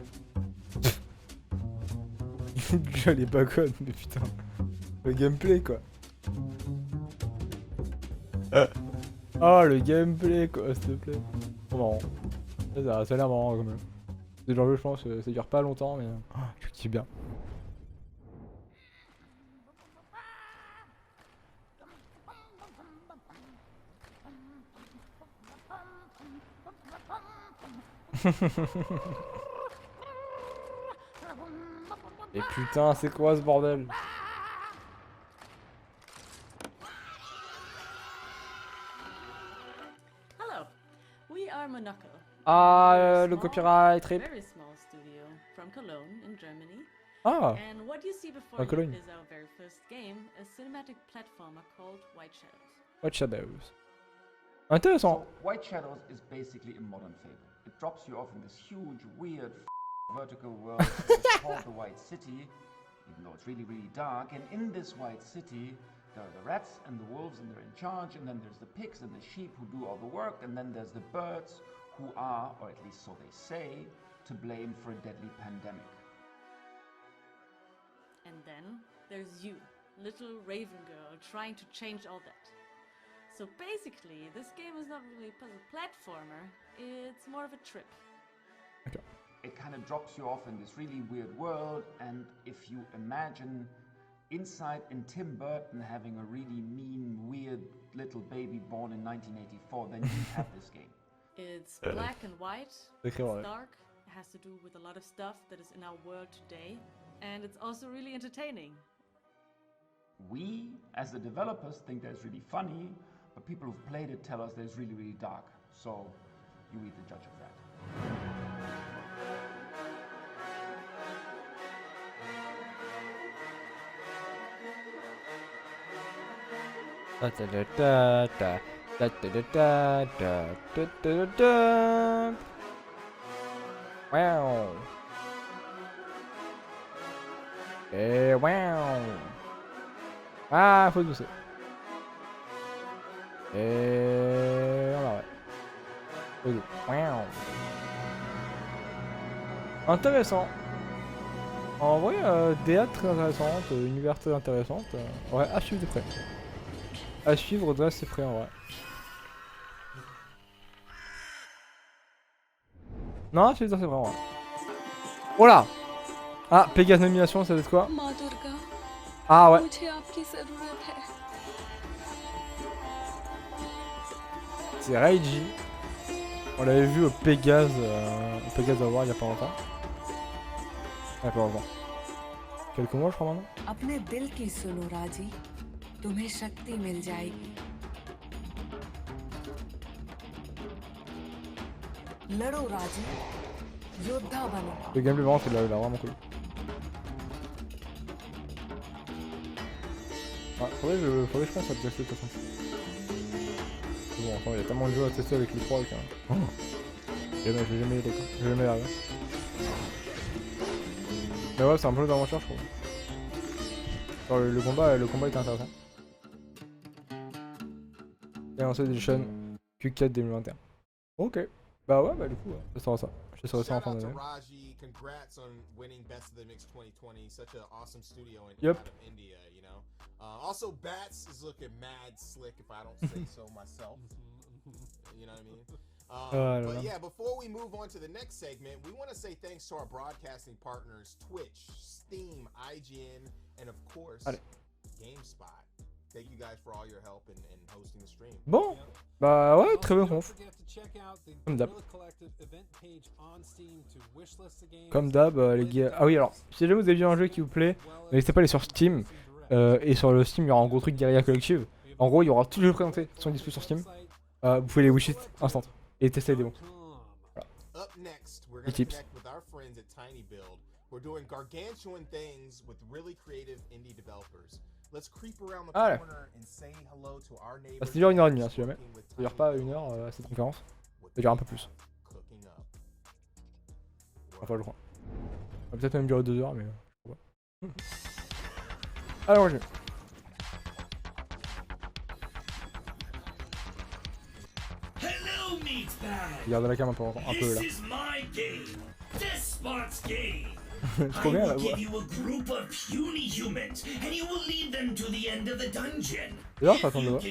Le jeu est pas conne, mais putain. Le gameplay quoi. Oh le gameplay quoi, s'il te plaît. Oh marrant. Ça a l'air marrant quand même. C'est le genre de jeu, je pense, ça dure pas longtemps mais je kiffe bien. Et putain, c'est quoi ce bordel? Hello, we are Monaco. Ah, le copyright rip. Very small studio from Cologne in Germany. Ah, And what you see before en you Cologne. is our very first game, a cinematic platformer called White Shadows. What Shadows. Intéressant. White Shadows is basically a modern Fable. It drops you off in this huge, weird, vertical world that's called the White City, even though it's really, really dark. And in this White City, there are the rats and the wolves, and they're in charge. And then there's the pigs and the sheep who do all the work. And then there's the birds who are, or at least so they say, to blame for a deadly pandemic. And then there's you, little raven girl, trying to change all that. So basically, this game is not really a puzzle platformer, it's more of a trip. It kind of drops you off in this really weird world, and if you imagine inside in Tim Burton having a really mean, weird little baby born in 1984, then you have this game. It's black and white, it's dark, it has to do with a lot of stuff that is in our world today, and it's also really entertaining. We, as the developers, think that it's really funny, but people who've played it tell us that it's really, really dark. So, you be the judge of that. Wow. Et wow. Ah, faut pousser. Et voilà, ouais. Wow. Intéressant. En vrai, DA très intéressante, univers très intéressante. Ouais, à suivre de près. À suivre de assez près en vrai. Non, c'est vrai en vrai. Oh là. Ah, Pégase nomination, ça va être quoi? Ah ouais. C'est Raiji. On l'avait vu au Pégase Award il y a pas longtemps. Ah, pas longtemps. Quelques mois, je crois maintenant. अपने दिल की सुनो राजी, तुम्हें शक्ति मिल जाएगी। लड़ो राजी, योद्धा बनो। Le gameplay vraiment c'est de la vraiment cool. Ah, faudrait que je pense à tester de toute façon. Bon, enfin, il y a tellement de jeux à tester avec les 3 avec un. Oh. Je vais jamais y aller quoi. Je vais jamais y arriver. Mais ouais, c'est un peu jeu d'aventure, je trouve. Genre, le combat était intéressant. Et ensuite Edition Q4 2021. Ok. Bah ouais, bah du coup, je sera ça. Je serai ça en fin d'année. Raji, congrats on winning Best of the Mix 2020. Such an awesome studio in Yep. out of India, you know. Also, Bats is looking mad slick, if I don't say so myself. You know what I mean? But yeah, before we move on to the next segment, we want to say thanks to our broadcasting partners, Twitch, Steam, IGN, and of course, GameSpot. Thank you guys for all your help in hosting the stream. Bon, bah ouais, très bonne conf. Comme d'hab. Comme d'hab, les gars. Ah oui, alors, si jamais vous avez vu un jeu qui vous plaît, n'hésitez pas à aller sur Steam. Et sur le Steam, il y aura un gros truc Guerrilla Collective. En gros, il y aura tous les jeux présentés qui sont disponibles sur Steam. Vous pouvez les wishlist instant et tester les démos. Voilà. Les tips. Allez. Ça dure 1h30 hein, si jamais. Ça dure pas 1 heure cette conférence. Ça dure un peu plus. Enfin, je crois. Ça va peut-être même durer 2 heures, mais je crois pas. Allez, on joue. Regarde la cam un peu là. Trop bien la voix. D'ailleurs, ça attend de voir.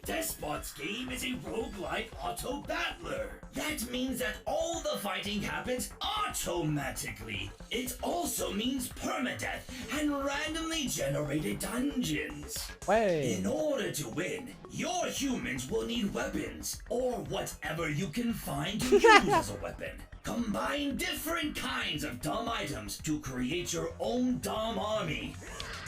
Despot's game is a roguelike auto-battler. That means that all the fighting happens automatically. It also means permadeath and randomly generated dungeons. Ouais. In order to win, your humans will need weapons, or whatever you can find to use as a weapon. Combine different kinds of dumb items to create your own dumb army.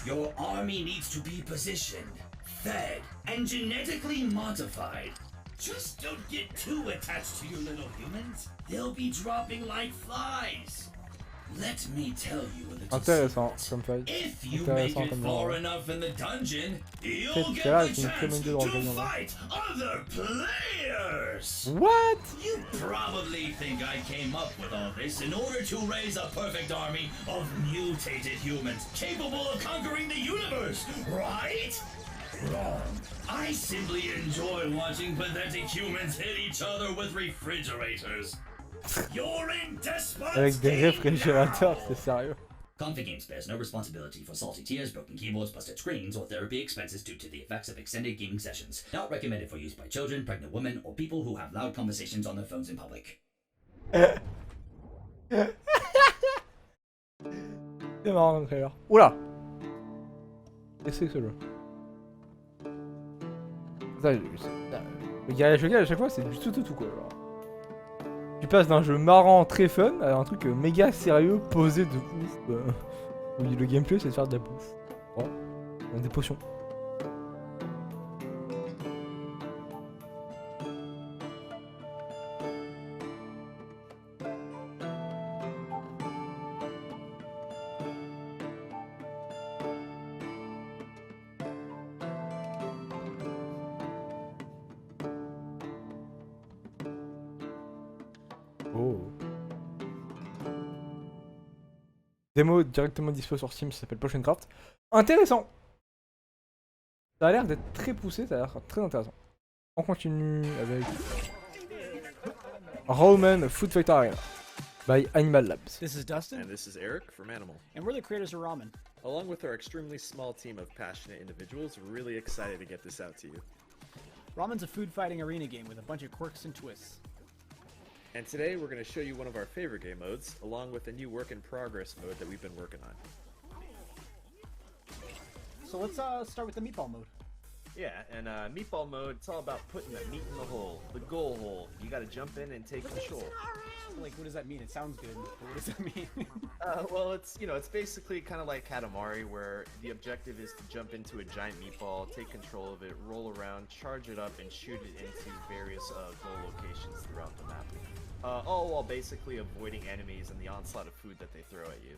Your army needs to be positioned, fed, and genetically modified. Just don't get too attached to your little humans. They'll be dropping like flies. Let me tell you a little intéressant secret. comme fight. If you make it far enough in the dungeon, you'll get the chance to fight other players. What? You probably think I came up with all this in order to raise a perfect army of mutated humans capable of conquering the universe, right? Wrong. I simply enjoy watching pathetic humans hit each other with refrigerators. You're in Despot's Avec des réfrigérateurs, c'est sérieux. Comfy Games bears no responsibility for salty tears, broken keyboards, busted screens, or therapy expenses due to the effects of extended gaming sessions. Not recommended for use by children, pregnant women, or people who have loud conversations on their phones in public. C'est marrant comme trailer. Oula! Qu'est-ce que c'est que ce jeu? Le Guerrilla à chaque fois c'est du tout quoi. Genre. Tu passes d'un jeu marrant très fun à un truc méga sérieux posé de ouf. Où le gameplay c'est de faire de la bouffe. Oh, des potions. Oh. Démo directement dispo sur Steam, ça s'appelle Carte. Intéressant. Ça a l'air d'être très poussé, ça a l'air très intéressant. On continue avec Roman Food Fighter Arena by Animal Labs. This is Dustin. And this is Eric from Animal. And we're the creators of Ramen. Along with our extremely small team of passionate individuals, we're really excited to get this out to you. Ramen's a food fighting arena game with a bunch of quirks and twists. And today we're going to show you one of our favorite game modes, along with a new work in progress mode that we've been working on. So let's start with the meatball mode. Yeah, and meatball mode, it's all about putting the meat in the hole, the goal hole. You gotta jump in and take control. Like, what does that mean? It sounds good, but what does that mean? Well, it's, you know, it's basically kind of like Katamari, where the objective is to jump into a giant meatball, take control of it, roll around, charge it up, and shoot it into various goal locations throughout the map. All while basically avoiding enemies and the onslaught of food that they throw at you.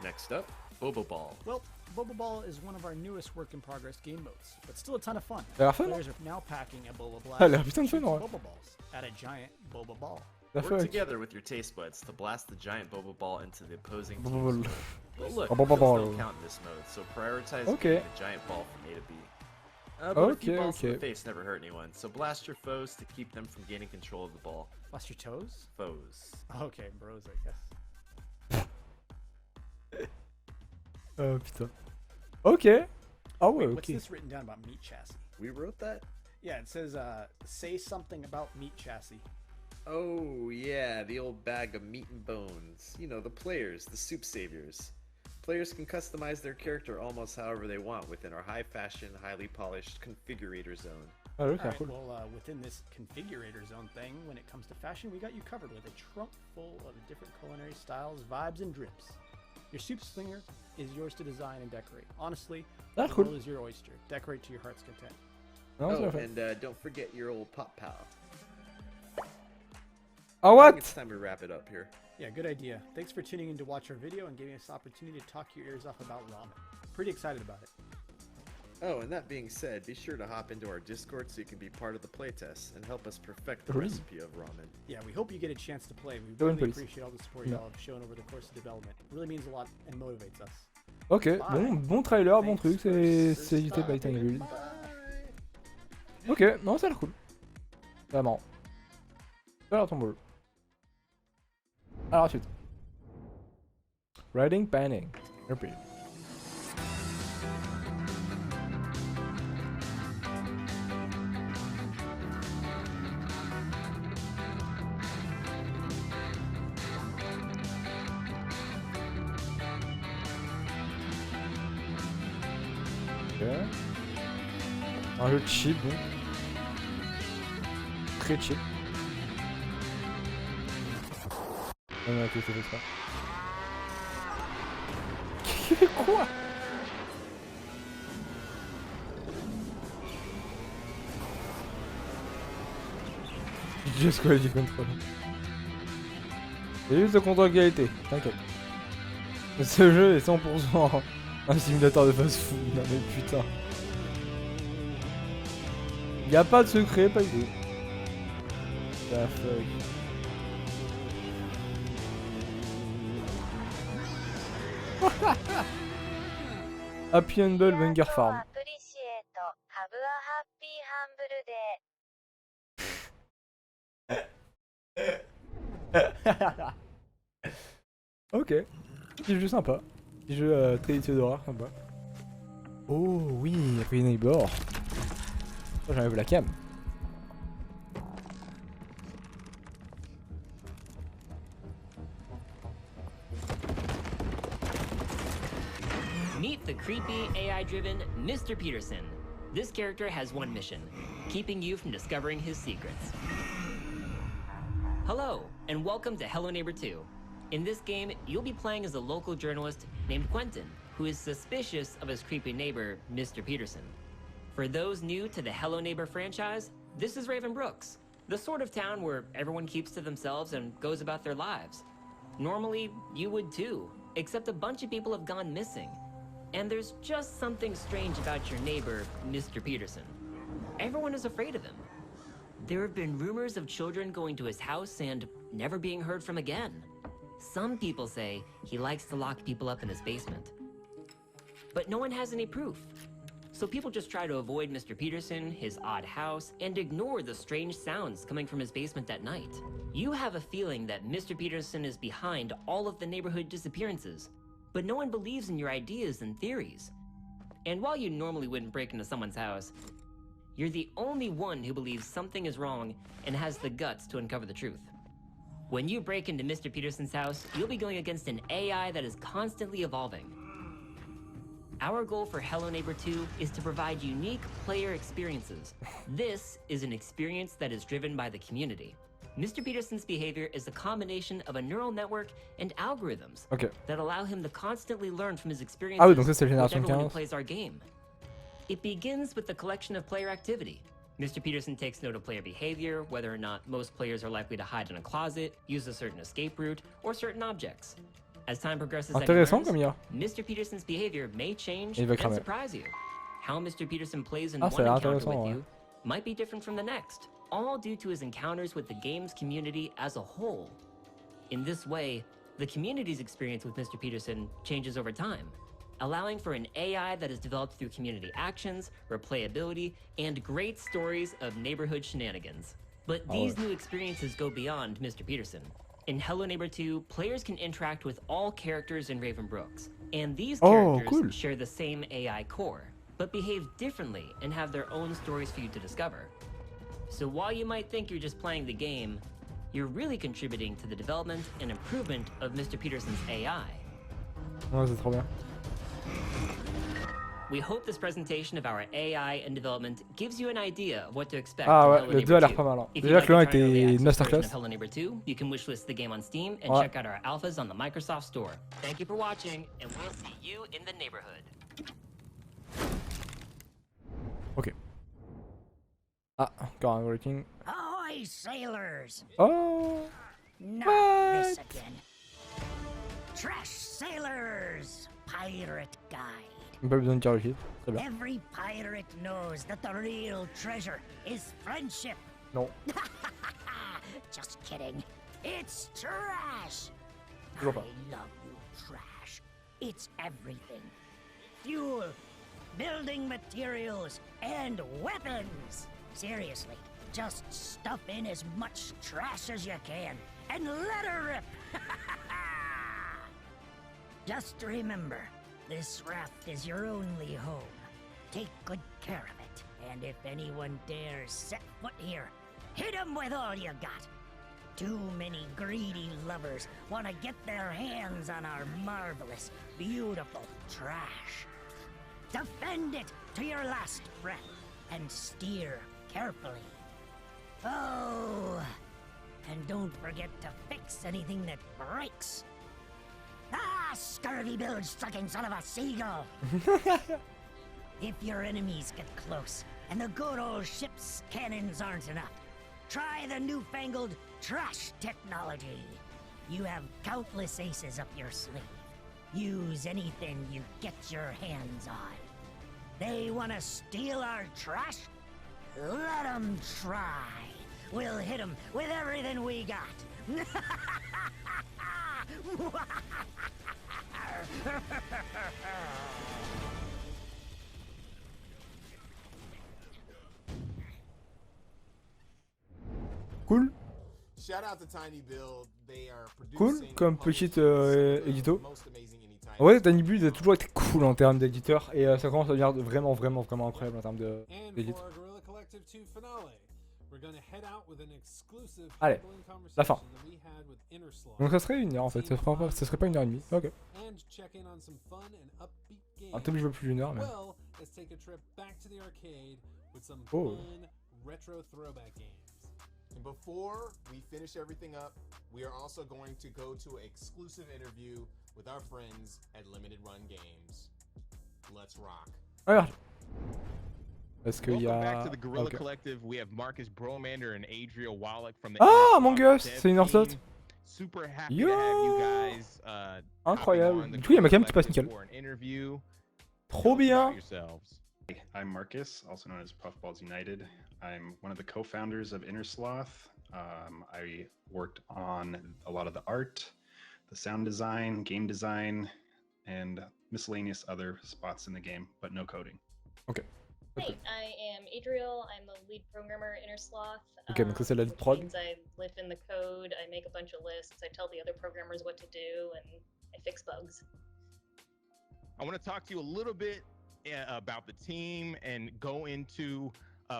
Next up, Boba Ball. Well, Boba Ball is one of our newest work-in-progress game modes, but still a ton of fun. Ça a l'air fun, Players are now packing a Boba Blast Ça a l'air putain de fun, ouais. Boba Balls at a giant Boba Ball. Work together with your taste buds to blast the giant Boba Ball into the opposing team's Boba goal. But look, Boba kills Ball. don't count in this mode, so prioritize Okay. getting the giant ball from A to B. But a few Okay, balls to okay. the face never hurt anyone, so blast your foes to keep them from gaining control of the ball. Blast your toes? Foes. Okay, bros, I guess. Oh putain. Ok. Ah ouais, Wait, what's ok. this written down about meat chassis? We wrote that? Yeah, it says, say something about meat chassis. Oh, yeah, the old bag of meat and bones. You know, the players, the soup saviors. Players can customize their character almost however they want within our high-fashion, highly polished configurator zone. Ah ouais, Alright, cool. well, within this configurator zone thing, when it comes to fashion, we got you covered with a trunk full of different culinary styles, vibes, and drips. Your soup slinger is yours to design and decorate. Honestly, Ah, the cool. world is your oyster. Decorate to your heart's content. Non, c'est Oh, pas fait. and don't forget your old pop pal. Ah I what? think it's time to wrap it up here. Yeah, good idea. Thanks for tuning in to watch our video and giving us the opportunity to talk your ears off about ramen. Pretty excited about it. Oh, and that being said, be sure to hop into our Discord so you can be part of the playtest and help us perfect the Really? recipe of ramen. Yeah, we hope you get a chance to play. We Join, really please. appreciate all the support Yeah. y'all have shown over the course of development. It really means a lot and motivates us. Ok, Bye. bon trailer, bon truc, c'est édité by Tiny Build. Ok, non, ça a l'air cool. Ça a l'air marrant. Ça a l'air ton Alors ensuite. Riding Panning. Repeat. Ok. Un jeu chill donc. Très chill. Ah non, ok, c'est fait ça. Quoi? Just quality control. C'est juste le contrôle qualité, t'inquiète. Ce jeu est 100% un simulateur de fast-food, non mais putain. Y'a pas de secret, pas du tout. La fuck. Happy Humble Wenger Farm. Ok. Petit jeu sympa. Petit jeu traditionnel d'horreur sympa. Oh oui, Happy Neighbor. Oh, j'enlève la cam. Meet the creepy, AI-driven Mr. Peterson. This character has one mission, keeping you from discovering his secrets. Hello, and welcome to Hello Neighbor 2. In this game, you'll be playing as a local journalist named Quentin, who is suspicious of his creepy neighbor, Mr. Peterson. For those new to the Hello Neighbor franchise, this is Raven Brooks, the sort of town where everyone keeps to themselves and goes about their lives. Normally, you would too, except a bunch of people have gone missing. And there's just something strange about your neighbor, Mr. Peterson. Everyone is afraid of him. There have been rumors of children going to his house and never being heard from again. Some people say he likes to lock people up in his basement. But no one has any proof. So people just try to avoid Mr. Peterson, his odd house, and ignore the strange sounds coming from his basement at night. You have a feeling that Mr. Peterson is behind all of the neighborhood disappearances, but no one believes in your ideas and theories. And while you normally wouldn't break into someone's house, you're the only one who believes something is wrong and has the guts to uncover the truth. When you break into Mr. Peterson's house, you'll be going against an AI that is constantly evolving. Our goal for Hello Neighbor 2 is to provide unique player experiences. This is an experience that is driven by the community. Mr. Peterson's behavior is a combination of a neural network and algorithms that allow him to constantly learn from his experiences Ah oui, donc ça c'est la with génération everyone who 15. plays our game. It begins with the collection of player activity. Mr. Peterson takes note of player behavior, whether or not most players are likely to hide in a closet, use a certain escape route, or certain objects. As time progresses and he Intéressant learns, comme IA. Mr. Peterson's behavior may change Il va and cramer. surprise you. How Mr. Peterson plays in Ah, ça one a l'air encounter intéressant, with ouais. you might be different from the next, all due to his encounters with the game's community as a whole. In this way, the community's experience with Mr. Peterson changes over time, allowing for an AI that is developed through community actions, replayability, and great stories of neighborhood shenanigans. But these new experiences go beyond Mr. Peterson. In Hello Neighbor 2, players can interact with all characters in Raven Brooks, and these characters share the same AI core, but behave differently and have their own stories for you to discover. So while you might think you're just playing the game, you're really contributing to the development and improvement of Mr. Peterson's AI. Ouais, c'est trop bien. We hope this presentation of our AI and development gives you an idea of what to expect Ah in ouais, Hello le 2 Neighbor a l'air 2. pas mal. If Déjà you'd que le 1 like to try early était access une version of masterclass. Hello Neighbor 2, you can wishlist the game on Steam and Ouais. check out our alphas on the Microsoft Store. Thank you for watching, and we'll see you in the neighborhood. Ok. Ah, encore un working. Ahoy, sailors! Oh! Not this again. Trash sailors! Pirate guide. Pas besoin de dire le chiffre. Très bien. Every pirate knows that the real treasure is friendship. Non. Just kidding. It's trash. Toujours pas. I love you, trash. It's everything. Fuel, building materials, and weapons. Seriously, just stuff in as much trash as you can and let her rip. Just remember, this raft is your only home. Take good care of it, and if anyone dares set foot here, hit them with all you got. Too many greedy lovers want to get their hands on our marvelous, beautiful trash. Defend it to your last breath and steer carefully. Oh, and don't forget to fix anything that breaks. Ah, scurvy bilge-sucking son of a seagull! If your enemies get close and the good old ship's cannons aren't enough, try the newfangled trash technology. You have countless aces up your sleeve. Use anything you get your hands on. They want to steal our trash? Let them try. We'll hit them with everything we got. Cool. Shout out to Tiny Build. They are Cool producing comme petite édito. Ouais, Tiny Build a toujours été cool en termes d'éditeur et ça commence à devenir vraiment incroyable en termes d'édite. For our Guerrilla Collective 2 finale, we're going to head out with an exclusive Allez, humbling la fin. conversation that we had with Innersloth. Donc ça serait 1 heure en fait, ça serait pas 1h30. Ok. And check in on some fun and upbeat games. Un peu plus d'1 heure mais. Well, let's take a trip back to the arcade with some Oh. fun retro throwback games. And before we finish everything up, we are also going to go to an exclusive interview with our friends at Limited Run Games. Let's rock. Alors. Est-ce qu'il y Welcome a. back to the Guerrilla Ok. Collective. We have Marcus Bromander and Adriel Wallach from the Ah, Innersloth mon gosse, dev c'est une heure team. Super happy Yo. to have you guys. Incroyable. Du coup, il y a ma cam qui passe nickel. For an interview. Trop bien. Hey, I'm Marcus, also known as Puffballs United. I'm one of the co-founders of Innersloth. I worked on a lot of the art, the sound design, game design, and miscellaneous other spots in the game, but no coding. Ok. Hey, I am Adriel. I'm the lead programmer at Innersloth. Ok, donc ça c'est la lead prod. Means I live in the code, I make a bunch of lists, I tell the other programmers what to do, and I fix bugs. I want to talk to you a little bit about the team and go into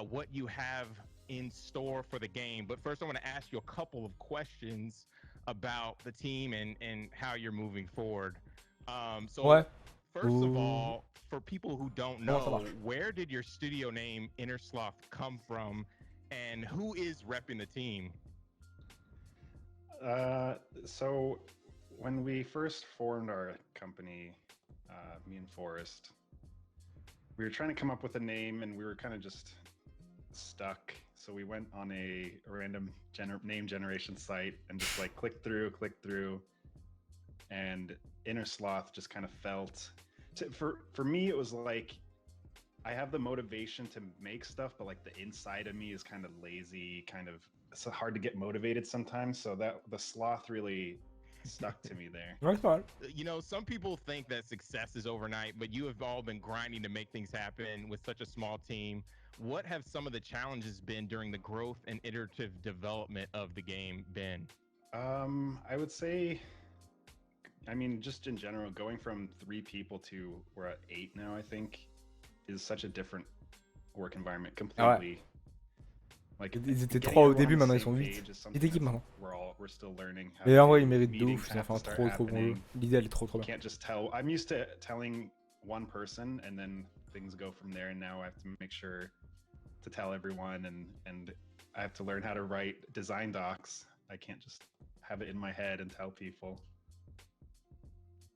what you have in store for the game. But first, I want to ask you a couple of questions about the team and how you're moving forward. So Ouais. First of all, for people who don't Comment ça know, marche? where did your studio name Innersloth come from, and who is repping the team? So when we first formed our company, me and Forrest, we were trying to come up with a name, and we were kind of just stuck. So we went on a random name generation site and just like clicked through, and Innersloth just kind of felt. For me, it was like I have the motivation to make stuff, but like the inside of me is kind of lazy, it's hard to get motivated sometimes. So that the sloth really stuck to me there. Ouais, c'est pas mal. You know, some people think that success is overnight, but you have all been grinding to make things happen with such a small team. What have some of the challenges been during the growth and iterative development of the game been? I would say, I mean, just in general, going from 3 people to we're at 8 now, I think, is such a different work environment completely. Like, Ils étaient getting 3 au everyone début, on the maintenant ils same sont page 8. is something 8 équipes that's- maintenant. We're still learning how Et to en vrai, do. ils méritent de Meetings ouf, ça have fait to un start trop bon jeu. happening. L'idée elle est trop You bien. can't just tell. I'm used to telling one person and then things go from there, and now I have to make sure to tell everyone, and I have to learn how to write design docs. I can't just have it in my head and tell people.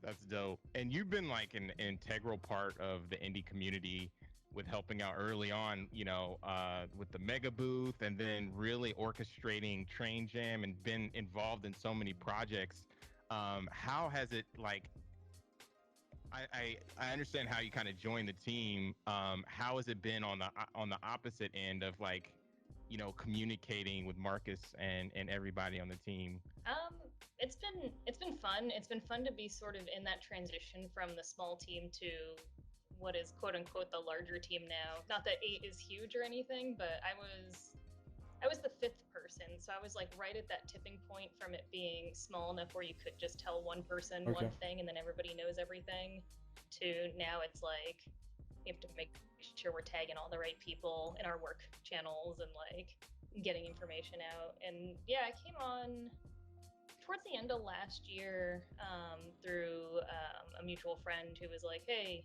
That's dope. And you've been like an integral part of the indie community with helping out early on, you know, with the mega booth, and then really orchestrating Train Jam and been involved in so many projects. How has it like? I understand how you kind of joined the team. How has it been on the opposite end of like, you know, communicating with Marcus and everybody on the team? It's been fun. It's been fun to be sort of in that transition from the small team to what is quote unquote the larger team now. Not that 8 is huge or anything, but I was the 5th person, so I was like right at that tipping point from it being small enough where you could just tell one person one thing and then everybody knows everything, to now it's like you have to make sure we're tagging all the right people in our work channels and like getting information out. And yeah, I came on towards the end of last year through a mutual friend who was like, hey,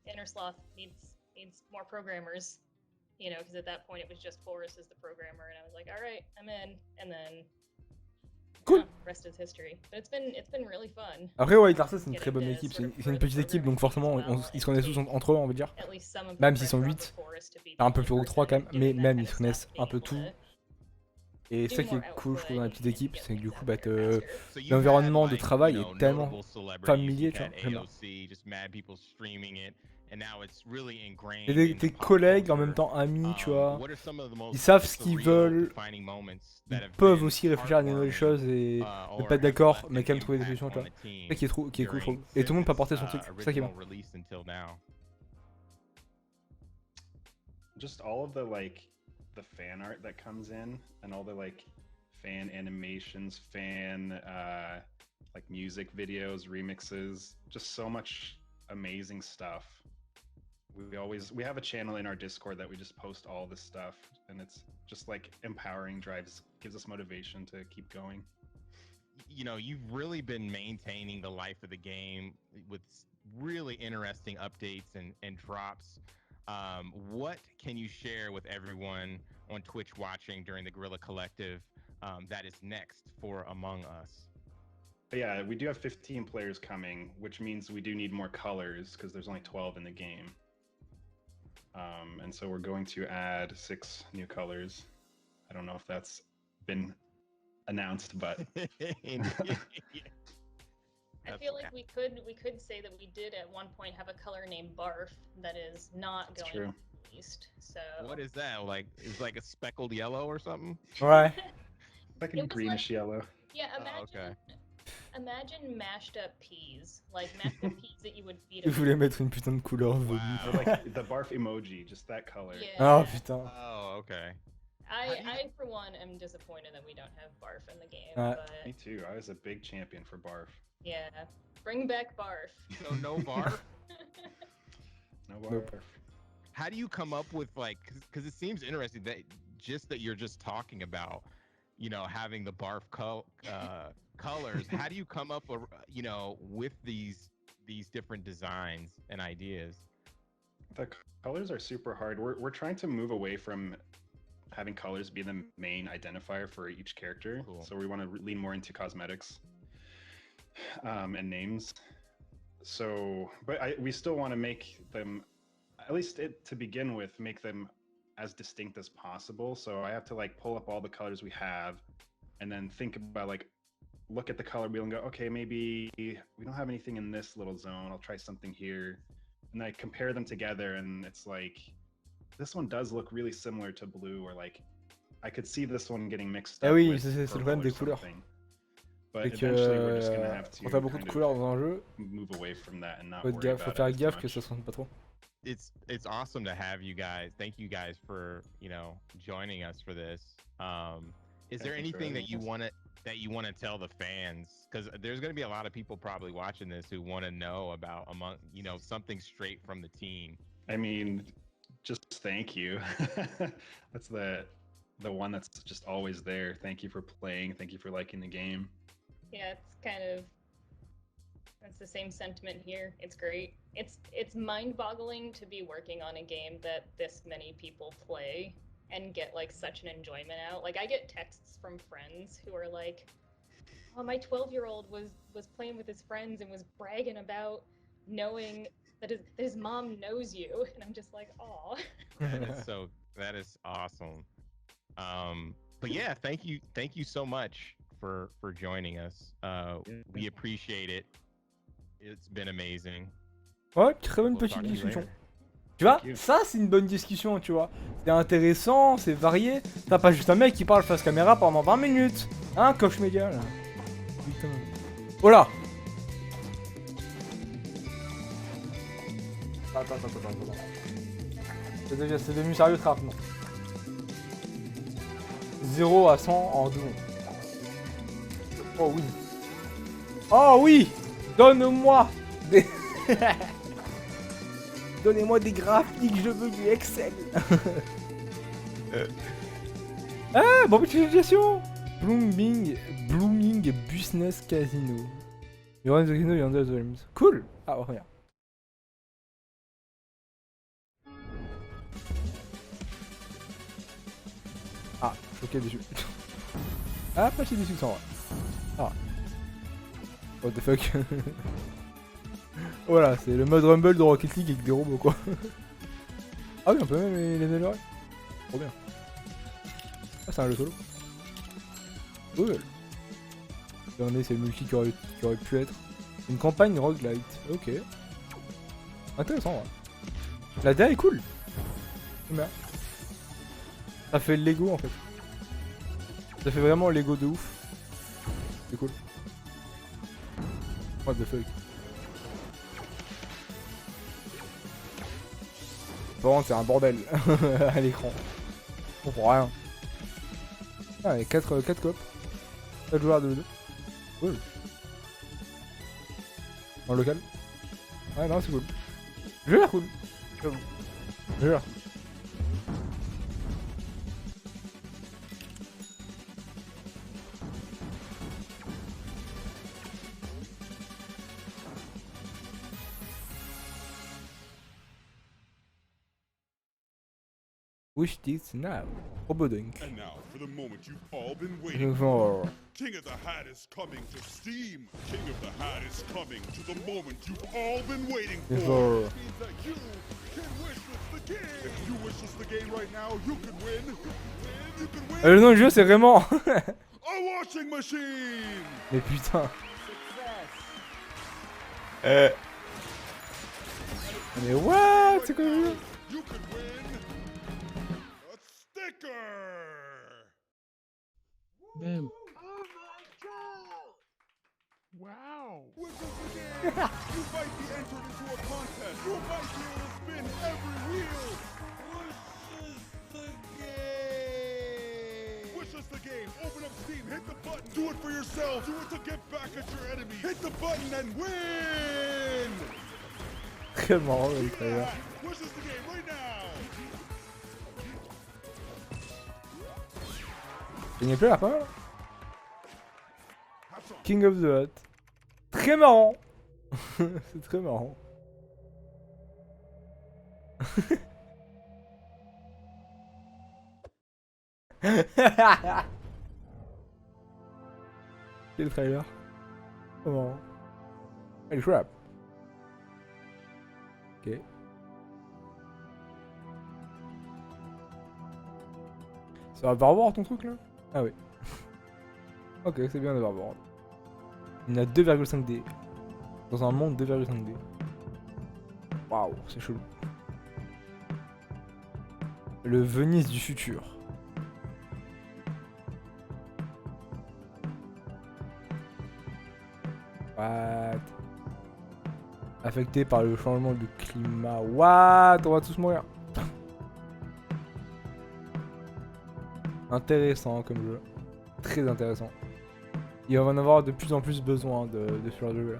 Innersloth needs more programmers, you know, because at that point it was just Forrest as the programmer, and I was like, all right, I'm in, and then cool. Rest is history. But it's been really fun. Après ouais, Carte c'est une très bonne équipe, c'est une petite équipe, donc forcément ils se connaissent tous entre eux, on va dire. Même s'ils sont 8, un peu plus gros que 3 quand même, mais même ils se connaissent un peu tout. Et ça qui est cool, je trouve, dans la petite équipe, c'est que du coup, bah, l'environnement de travail est tellement familier, tu vois. J'aime bien. Et tes collègues, en même temps amis, tu vois, ils savent ce qu'ils veulent, ils peuvent aussi réfléchir à de nouvelles choses et ne pas être d'accord, mais quand même trouver des solutions, tu vois. C'est ça qui est cool, je trouve. Et tout le monde peut apporter son truc, c'est ça qui est bon. Just all of the like the fan art that comes in and all the like fan animations, fan like music videos, remixes, just so much amazing stuff. We have a channel in our Discord that we just post all this stuff, and it's just like empowering, gives us motivation to keep going. You know, you've really been maintaining the life of the game with really interesting updates and drops. What can you share with everyone on Twitch watching during the Guerrilla Collective that is next for Among Us? Yeah, we do have 15 players coming, which means we do need more colors because there's only 12 in the game. And so we're going to add 6 new colors. I don't know if that's been announced, but I feel like we could say that we did at one point have a color named Barf that is not going to be released. So what is that? Like, it's like a speckled yellow or something? Ouais. Like a greenish yellow. Yeah, imagine mashed up peas, like mashed up peas that you would feed Je voulais mettre une putain de couleur Or like the barf emoji, just that color. Oh putain. Oh, okay. I for one am disappointed that we don't have Barf in the game. But Me too. I was a big champion for barf. yeah, bring back Barf. So no barf? No barf. How do you come up with like, because it seems interesting that you're just talking about, you know, having the barf colors. How do you come up, you know, with these these different designs and ideas? The colors are super hard. We're trying to move away from having colors be the main identifier for each character. Cool. So we want to lean more into cosmetics and names. So, but we still want to make them, at least to begin with, make them as distinct as possible. So I have to like pull up all the colors we have and then think about like, look at the color wheel and go, okay, maybe we don't have anything in this little zone. I'll try something here. And I compare them together and it's like, this one does look really similar to blue, or like, I could see this one getting mixed up. Ah oui, with c'est le purple problème or des couleurs. something. But C'est que eventually we're just gonna have to quand t'as beaucoup de kind of couleurs dans un jeu, move away from that and not faut worry faut about faire it as gaffe que much. ça se sente pas trop. It's awesome to have you guys. Thank you guys for, you know, joining us for this. Is there Thanks for anything having that you us. want to tell the fans? Because there's going to be a lot of people probably watching this who want to know about something straight from the team. I mean, just thank you. That's the one that's just always there. Thank you for playing. Thank you for liking the game. Yeah, it's the same sentiment here. It's great. It's mind-boggling to be working on a game that this many people play and get like such an enjoyment out. Like I get texts from friends who are like, "Oh, my 12-year-old was playing with his friends and was bragging about knowing that his mom knows you," and I'm just like, "Aw." That is awesome. But yeah, thank you so much for joining us. We appreciate it. It's been amazing. Ouais, très bonne petite discussion. Tu vois, ça c'est une bonne discussion, tu vois. C'est intéressant, c'est varié. T'as pas juste un mec qui parle face caméra pendant 20 minutes. Hein, coche média là. Putain. Oh là. Attends. C'est devenu sérieux très rapidement. 0 à 100 en 2 secondes. Oh oui. Oh oui. Donne-moi des... Donnez-moi des graphiques, je veux du Excel. Ah, bon petite utilisation. Blooming Business Casino. You run the casino, you handle the games. Cool. Ah, regarde. Ah, choqué dessus. Ah, pas si dessus que ça en vrai. Ah. What the fuck. Voilà, c'est le mode Rumble de Rocket League avec des robots quoi. Ah oui, on peut même les améliorer. Trop bien. Ah, c'est un jeu solo. Cool. Regardez, c'est le multi qui aurait pu être. Une campagne roguelite. Ok. Intéressant, ouais. La DA est cool. Bien. Ça fait le Lego en fait. Ça fait vraiment Lego de ouf. C'est cool. What the fuck. Bon, c'est un bordel à l'écran. On comprend rien. Ah, il y a 4 copes. 4 joueurs de 2. Cool. En local. Ouais, non, c'est cool. Le jeu a l'air cool. Le jeu a l'air cool. Wish this now. Robodunk. And now for the moment you've all been waiting for. King of the Hat is coming to Steam. King of the Hat is coming to the moment you've all been waiting for. For. It means that you can wish this the game. If you wish this the game right now, you can win. You can win. Le nom du jeu c'est vraiment. A washing machine. Mais putain. Mais what? C'est quoi le jeu? You can win a sticker. Damn. Wow! Which is the game? You might be entered into a contest. You might be able to spin every wheel. Wish us the game. Open up Steam, hit the button, do it for yourself. Do it to get back at your enemy. Hit the button and win! Très marrant le trailer. Wish us the game right now. Il n'y a plus la fin là. King of the Hut. Très marrant. C'est très marrant. Quel trailer. Oh marrant. Holy crap. Ok. Ça va barbare ton truc là? Ah oui. Ok, c'est bien de barbare. Il y en a 2,5D. Dans un monde 2,5D. Waouh, c'est chelou. Le Venise du futur. What? Affecté par le changement de climat. What? On va tous mourir. Intéressant comme jeu. Très intéressant. Il va en avoir de plus en plus besoin de ce genre de jeu là.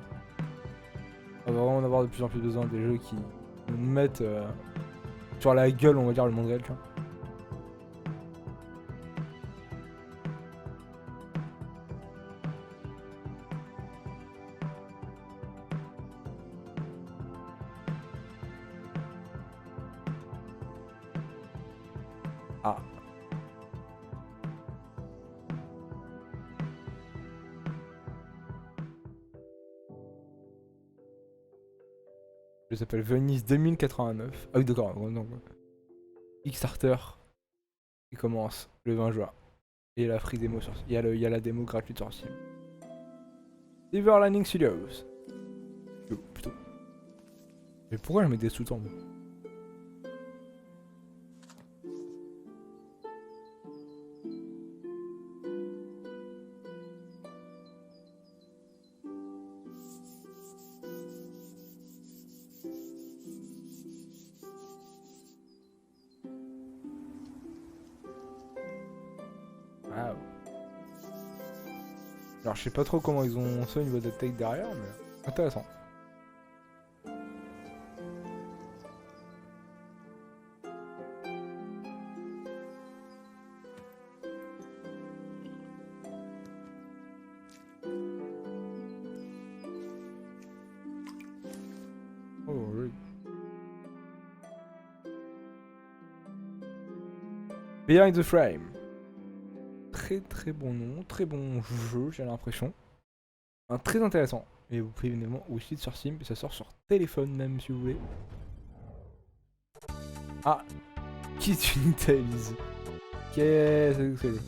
On va vraiment en avoir de plus en plus besoin des jeux qui nous mettent sur la gueule, on va dire, le monde réel, tu vois. Ah. Je s'appelle Venise 2089. Ah oui, d'accord. Donc, Kickstarter qui commence le 20 juin. Et la free démo sur il y a la démo gratuite sur Steam. Silver Lining Studios. Oh, putain. Mais pourquoi je mets des sous-temps? Alors je sais pas trop comment ils ont ça au niveau de la tech derrière, mais intéressant. Oh oui. Behind the Frame. Très bon nom, très bon jeu, j'ai l'impression. Très intéressant. Et vous pouvez évidemment aussi sur Steam, ça sort sur téléphone même si vous voulez. Ah, Kit Unitails. Qu'est-ce que c'est?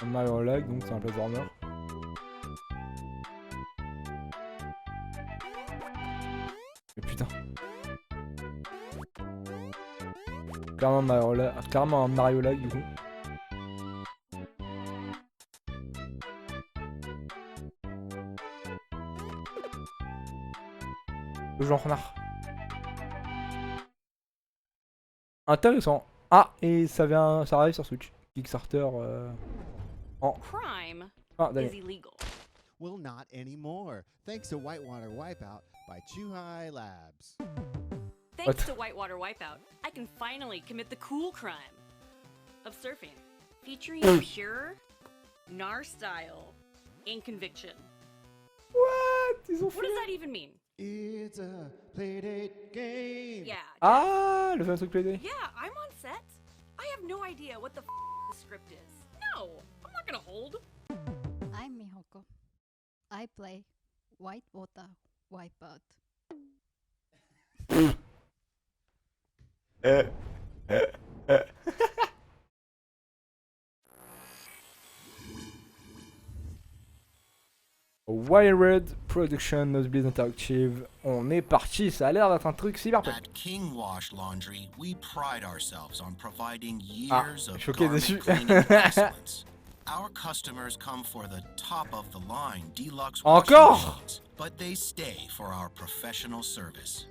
Un Mario Lag, donc c'est un platformer. Putain. Clairement un Mario Lag du coup. Le genre renard. Intéressant. Ah, et ça arrive sur Switch. Kickstarter en... Crime Ah, is illegal. Well, not anymore. Thanks to Whitewater Wipeout by Chuhai Labs. Thanks to Whitewater Wipeout, I can finally commit the cool crime of surfing, featuring pure NAR style in conviction. What? What does that even mean? It's a playdate game. Yeah. Ah, le fameux truc Playdate. Yeah, I'm on set. I have no idea what the script is. No, I'm not gonna hold. I'm Mihoko. I play Whitewater Wipeout. Wired Production, Nosebleed Interactive. On est parti, ça a l'air d'être un truc cyberpunk. At King Wash Laundry, we pride ourselves on providing years of choqué dessus. garment cleaning excellence. Our customers come for the top-of-the-line deluxe washing Encore? machines, but they stay for our professional service.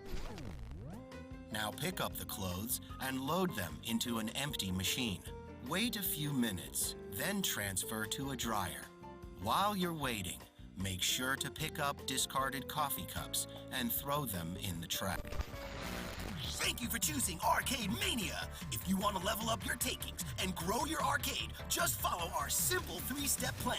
Now pick up the clothes and load them into an empty machine. Wait a few minutes, then transfer to a dryer. While you're waiting, make sure to pick up discarded coffee cups and throw them in the trash. Thank you for choosing Arcade Mania. If you want to level up your takings and grow your arcade, just follow our simple 3-step plan.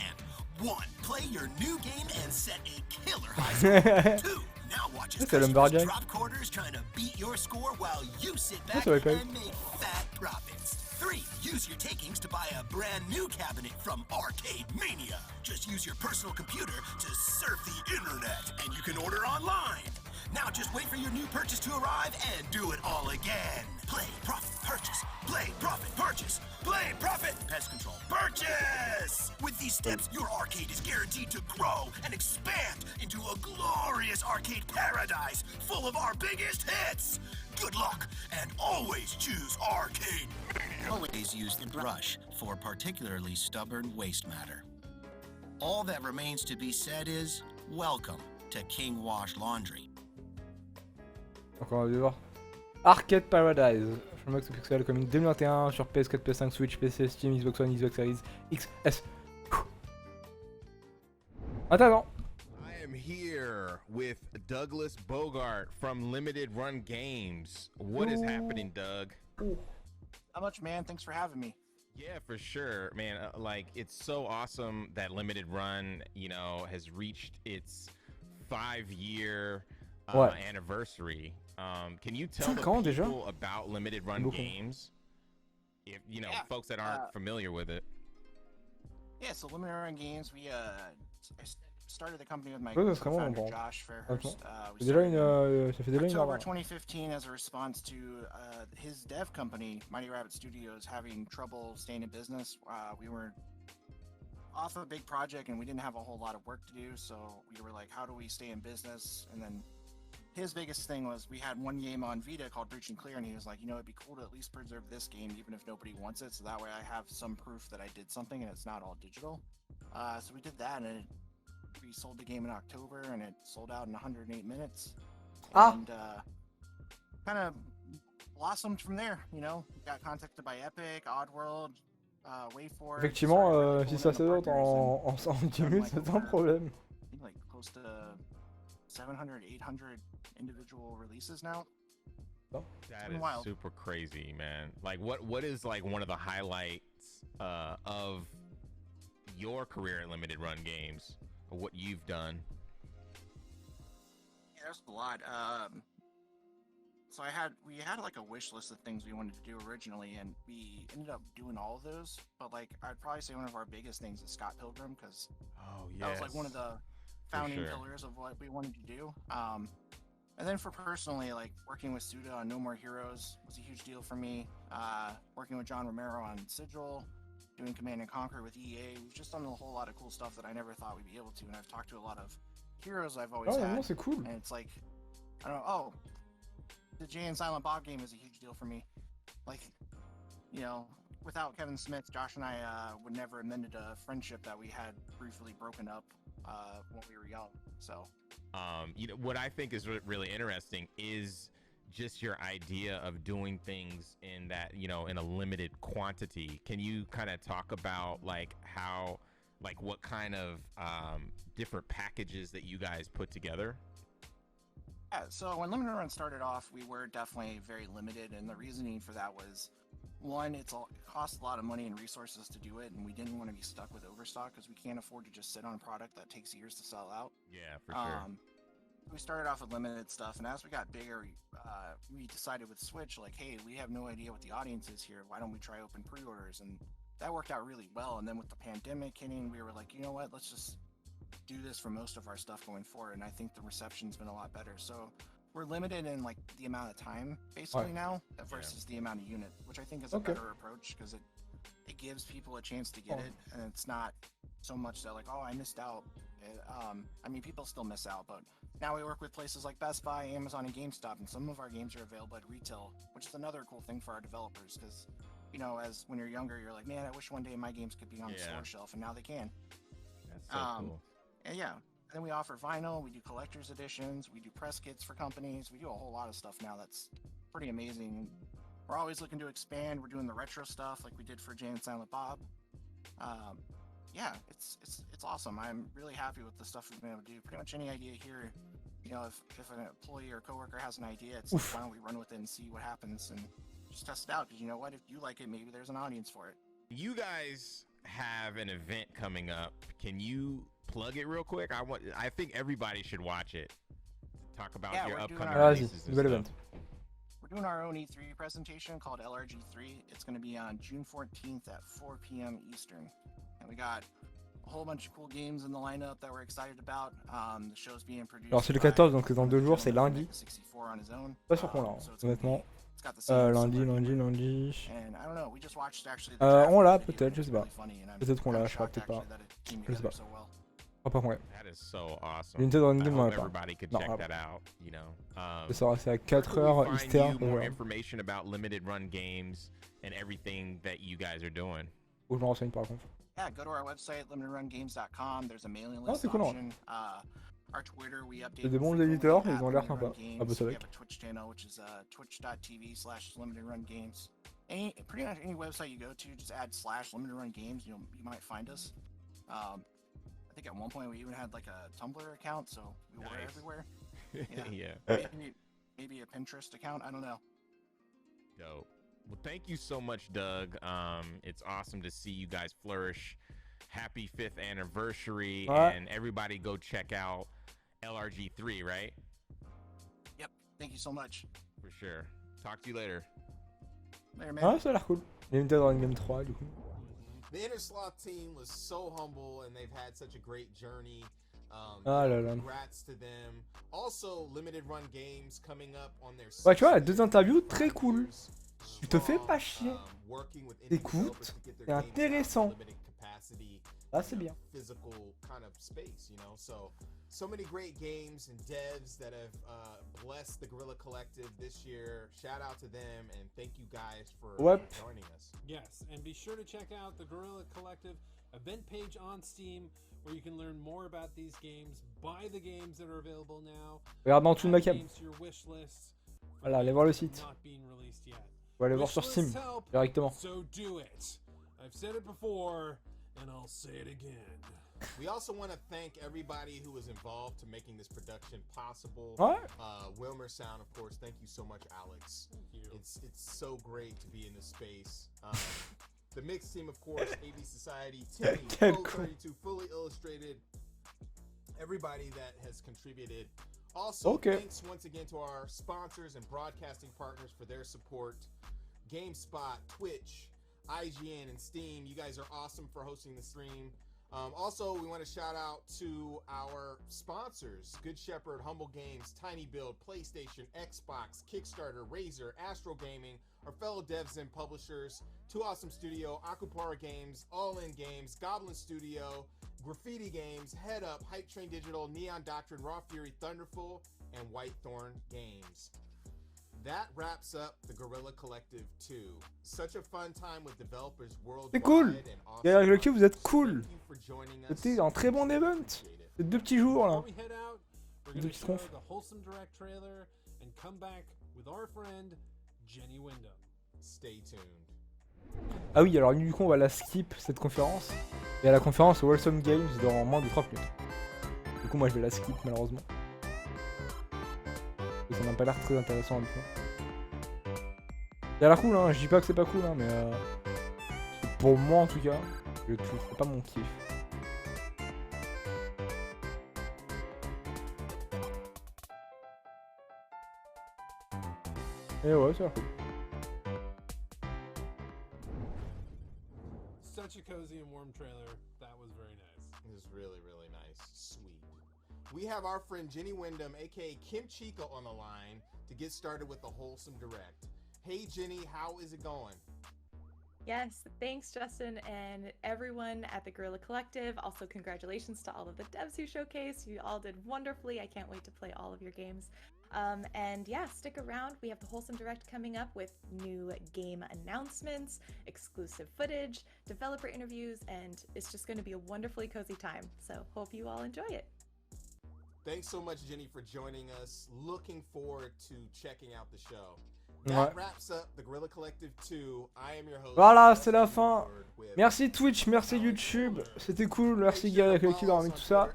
1. Play your new game and set a killer high score. 2. Now watch as customers drop quarters trying to beat your score while you sit back and make fat profits. 3. Use your takings to buy a brand new cabinet from Arcade Mania. Just use your personal computer to surf the internet, and you can order online. Now just wait for your new purchase to arrive and do it all again. Play, profit, purchase. Play, profit, purchase. Play, profit, pest control, purchase! With these steps, your arcade is guaranteed to grow and expand into a glorious arcade paradise full of our biggest hits. Good luck, and always choose Arcade Mania. Always use the brush for particularly stubborn waste matter. All that remains to be said is, welcome to King Wash Laundry. Donc on va voir Arcade Paradise, Max Pixel Comic 2021 sur PS4, PS5, Switch, PC, Steam, Xbox One, Xbox Series XS. Attends. I am here with Douglas Bogart from Limited Run Games. What is happening, Doug? Not much, man. Thanks for having me. Yeah, for sure, man. Like, it's so awesome that Limited Run, you know, has reached its 5-year anniversary. Can you tell the people about Limited Run Games? If you know, folks that aren't familiar with it. Yeah, so Limited Run Games, we started the company with my co-founder Josh Fairhurst. We started October 2015 as a response to his dev company, Mighty Rabbit Studios, having trouble staying in business. We were off of a big project and we didn't have a whole lot of work to do, so we were like, how do we stay in business? And then his biggest thing was we had one game on Vita called Breach and Clear, and he was like, you know, it'd be cool to at least preserve this game even if nobody wants it, so that way I have some proof that I did something and it's not all digital. So we did that, and we sold the game in October, and it sold out in 108 minutes. And kind of blossomed from there, you know. Got contacted by Epic, Oddworld, WayForward. Effectivement, si ça se saute en 10 minutes, c'est un problème. Like close to 700, 800 individual releases now. That is super crazy, man. Like, what is like one of the highlights of your career at Limited Run Games, or what you've done? Yeah, there's a lot. So we had like a wish list of things we wanted to do originally, and we ended up doing all of those. But like, I'd probably say one of our biggest things is Scott Pilgrim, because that was like one of the founding pillars of what we wanted to do. And then for personally, like working with Suda on No More Heroes was a huge deal for me. Working with John Romero on Sigil, doing Command and Conquer with EA. We've just done a whole lot of cool stuff that I never thought we'd be able to. And I've talked to a lot of heroes I've always had. Non, c'est cool. And it's like, I don't know, the Jay and Silent Bob game is a huge deal for me. Like, you know, without Kevin Smith, Josh and I would never have amended a friendship that we had briefly broken up when we were young. So you know, what I think is really interesting is just your idea of doing things in that, you know, in a limited quantity. Can you kind of talk about like how, like what kind of different packages that you guys put together? Yeah, so when Limited Run started off, we were definitely very limited, and the reasoning for that was, one, it costs a lot of money and resources to do it, and we didn't want to be stuck with overstock because we can't afford to just sit on a product that takes years to sell out. Yeah, for sure. We started off with limited stuff, and as we got bigger, we decided with Switch, like, hey, we have no idea what the audience is here. Why don't we try open pre-orders? And that worked out really well. And then with the pandemic hitting, we were like, you know what, let's just do this for most of our stuff going forward. And I think the reception's been a lot better. So we're limited in like the amount of time basically now versus the amount of units, which I think is a better approach because it gives people a chance to get it, and it's not so much that like, oh, I missed out. I mean, people still miss out, but now we work with places like Best Buy, Amazon, and GameStop, and some of our games are available at retail, which is another cool thing for our developers because, you know, as when you're younger, you're like, man, I wish one day my games could be on the store shelf, and now they can. That's so cool. And yeah, then we offer vinyl, we do collector's editions, we do press kits for companies, we do a whole lot of stuff now that's pretty amazing. We're always looking to expand. We're doing the retro stuff like we did for Jay and Silent Bob. Yeah, it's awesome. I'm really happy with the stuff we've been able to do. Pretty much any idea here you know, if an employee or coworker has an idea, it's like, why don't we run with it and see what happens and just test it out? Because you know what, if you like it, maybe there's an audience for it. You guys have an event coming up. Can you plug it real quick? I think everybody should watch it. Talk about your upcoming releases and stuff. We're doing our own E3 presentation called LRG3. It's going to be on June 14th at 4 p.m. Eastern. And we got a whole bunch of cool games in the lineup that we're excited about. The show's being produced. Alors c'est le 14, donc dans 2 jours, c'est lundi. Pas sûr qu'on l'a, honnêtement. Lundi. On l'a peut-être, je sais pas. Peut-être qu'on l'a, je sais pas, peut-être pas. Je sais pas. Oh, pas qu'on l'a. Nintendo Run Game, on l'a pas. Non, on l'a. C'est à 4h Eastern. More information about limited run games and everything that you guys are doing. Faut que je me renseigne par contre. Yeah, go to our website, limitedrungames.com. There's a mailing list option. Our Twitter, we update. C'est des bons éditeurs, ils ont l'air sympas. Ah bah ça va. We have a Twitch channel, which is twitch.tv/limitedrungames. Pretty much any website you go to, just add /limitedrungames. You might find us. I think at one point we even had like a Tumblr account, so we were everywhere. Yeah. Maybe a Pinterest account. I don't know. Dope. Well, thank you so much, Doug. It's awesome to see you guys flourish. Happy 5th anniversary, and everybody go check out LRG3, right? Yep. Thank you so much. For sure. Talk to you later. Later, man. Ah, ça a l'air cool. Nintendo Run Game 3, du coup. The Innersloth team was so humble, and they've had such a great journey. Congrats to them. Also, Limited Run Games coming up on their. Ouais, tu vois, 2 interviews très cool. Tu te fais pas chier. T'écoutes, c'est intéressant. Ah, c'est bien. Physical kind of space, you know. So many great games and devs that have blessed the Guerrilla Collective this year. Shout out to them and thank you guys for joining us. Yes, and be sure to check out the Guerrilla Collective event page on Steam where you can learn more about these games, buy the games that are available now. Regarde en dessous de ma cam. Voilà, allez voir le site. On va aller voir sur Steam directement. So do it. I've said it before and I'll say it again. We also want to thank everybody who was involved to making this production possible. Wilmer Sound, of course. Thank you so much, Alex. Thank you. It's so great to be in this space. The mix team, of course, AV Society, Timmy, Pro32, Fully Illustrated, everybody that has contributed. Also, thanks once again to our sponsors and broadcasting partners for their support. GameSpot, Twitch, IGN, and Steam. You guys are awesome for hosting the stream. Also, we want to shout out to our sponsors, Good Shepherd, Humble Games, Tiny Build, PlayStation, Xbox, Kickstarter, Razer, Astro Gaming, our fellow devs and publishers, Two Awesome Studio, Akupara Games, All In Games, Goblin Studio, Graffiti Games, Head Up, Hype Train Digital, Neon Doctrine, Raw Fury, Thunderful, and Whitethorn Games. That wraps up the Guerrilla Collective 2. Such a fun time with developers worldwide. C'est cool. Guerrilla Collective, vous êtes cool. C'était un très bon event. C'est 2 petits jours là. 2 petits troncs. Stay tuned. Ah oui, alors du coup on va la skip cette conférence. Et à la conférence au Wholesome Games dans moins de 3 minutes. Du coup moi je vais la skip malheureusement. Ça n'a pas l'air très intéressant du coup. Il a l'air cool hein, je dis pas que c'est pas cool hein, mais pour moi en tout cas, le tout, c'est pas mon kiff. Et ouais, ça a l'air cool. Such a cozy and warm trailer. That was very nice. It was really, really nice. Sweet. We have our friend Jenny Wyndham, aka Kim Chica, on the line to get started with the Wholesome Direct. Hey Jenny, how is it going? Yes, thanks Justin and everyone at the Guerrilla Collective. Also congratulations to all of the devs who showcased. You all did wonderfully. I can't wait to play all of your games. And yeah, stick around. We have the Wholesome Direct coming up with new game announcements, exclusive footage, developer interviews, and it's just going to be a wonderfully cozy time. So hope you all enjoy it. Thanks so much, Jenny, for joining us. Looking forward to checking out the show. That wraps up the Guerrilla Collective 2. I am your host. Voilà, c'est la fin. Merci Twitch, merci YouTube. C'était cool. Merci Guerrilla Collective d'avoir mis tout ça.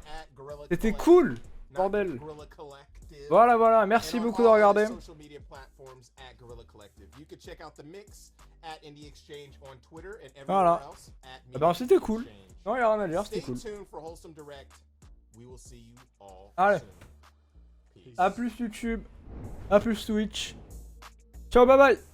C'était cool. bordel. Guerrilla Collective. Voilà, merci And on beaucoup de all regarder. other social media platforms at Guerrilla Collective. You can check out the mix at Indie Exchange on Twitter and everywhere Voilà. else at Ah bah c'était cool. Exchange. Non, y'a rien à dire, Stay c'était cool. tuned for Wholesome Direct. We will see you all Allez. soon. Peace. A plus YouTube, a plus Twitch. Ciao, bye bye.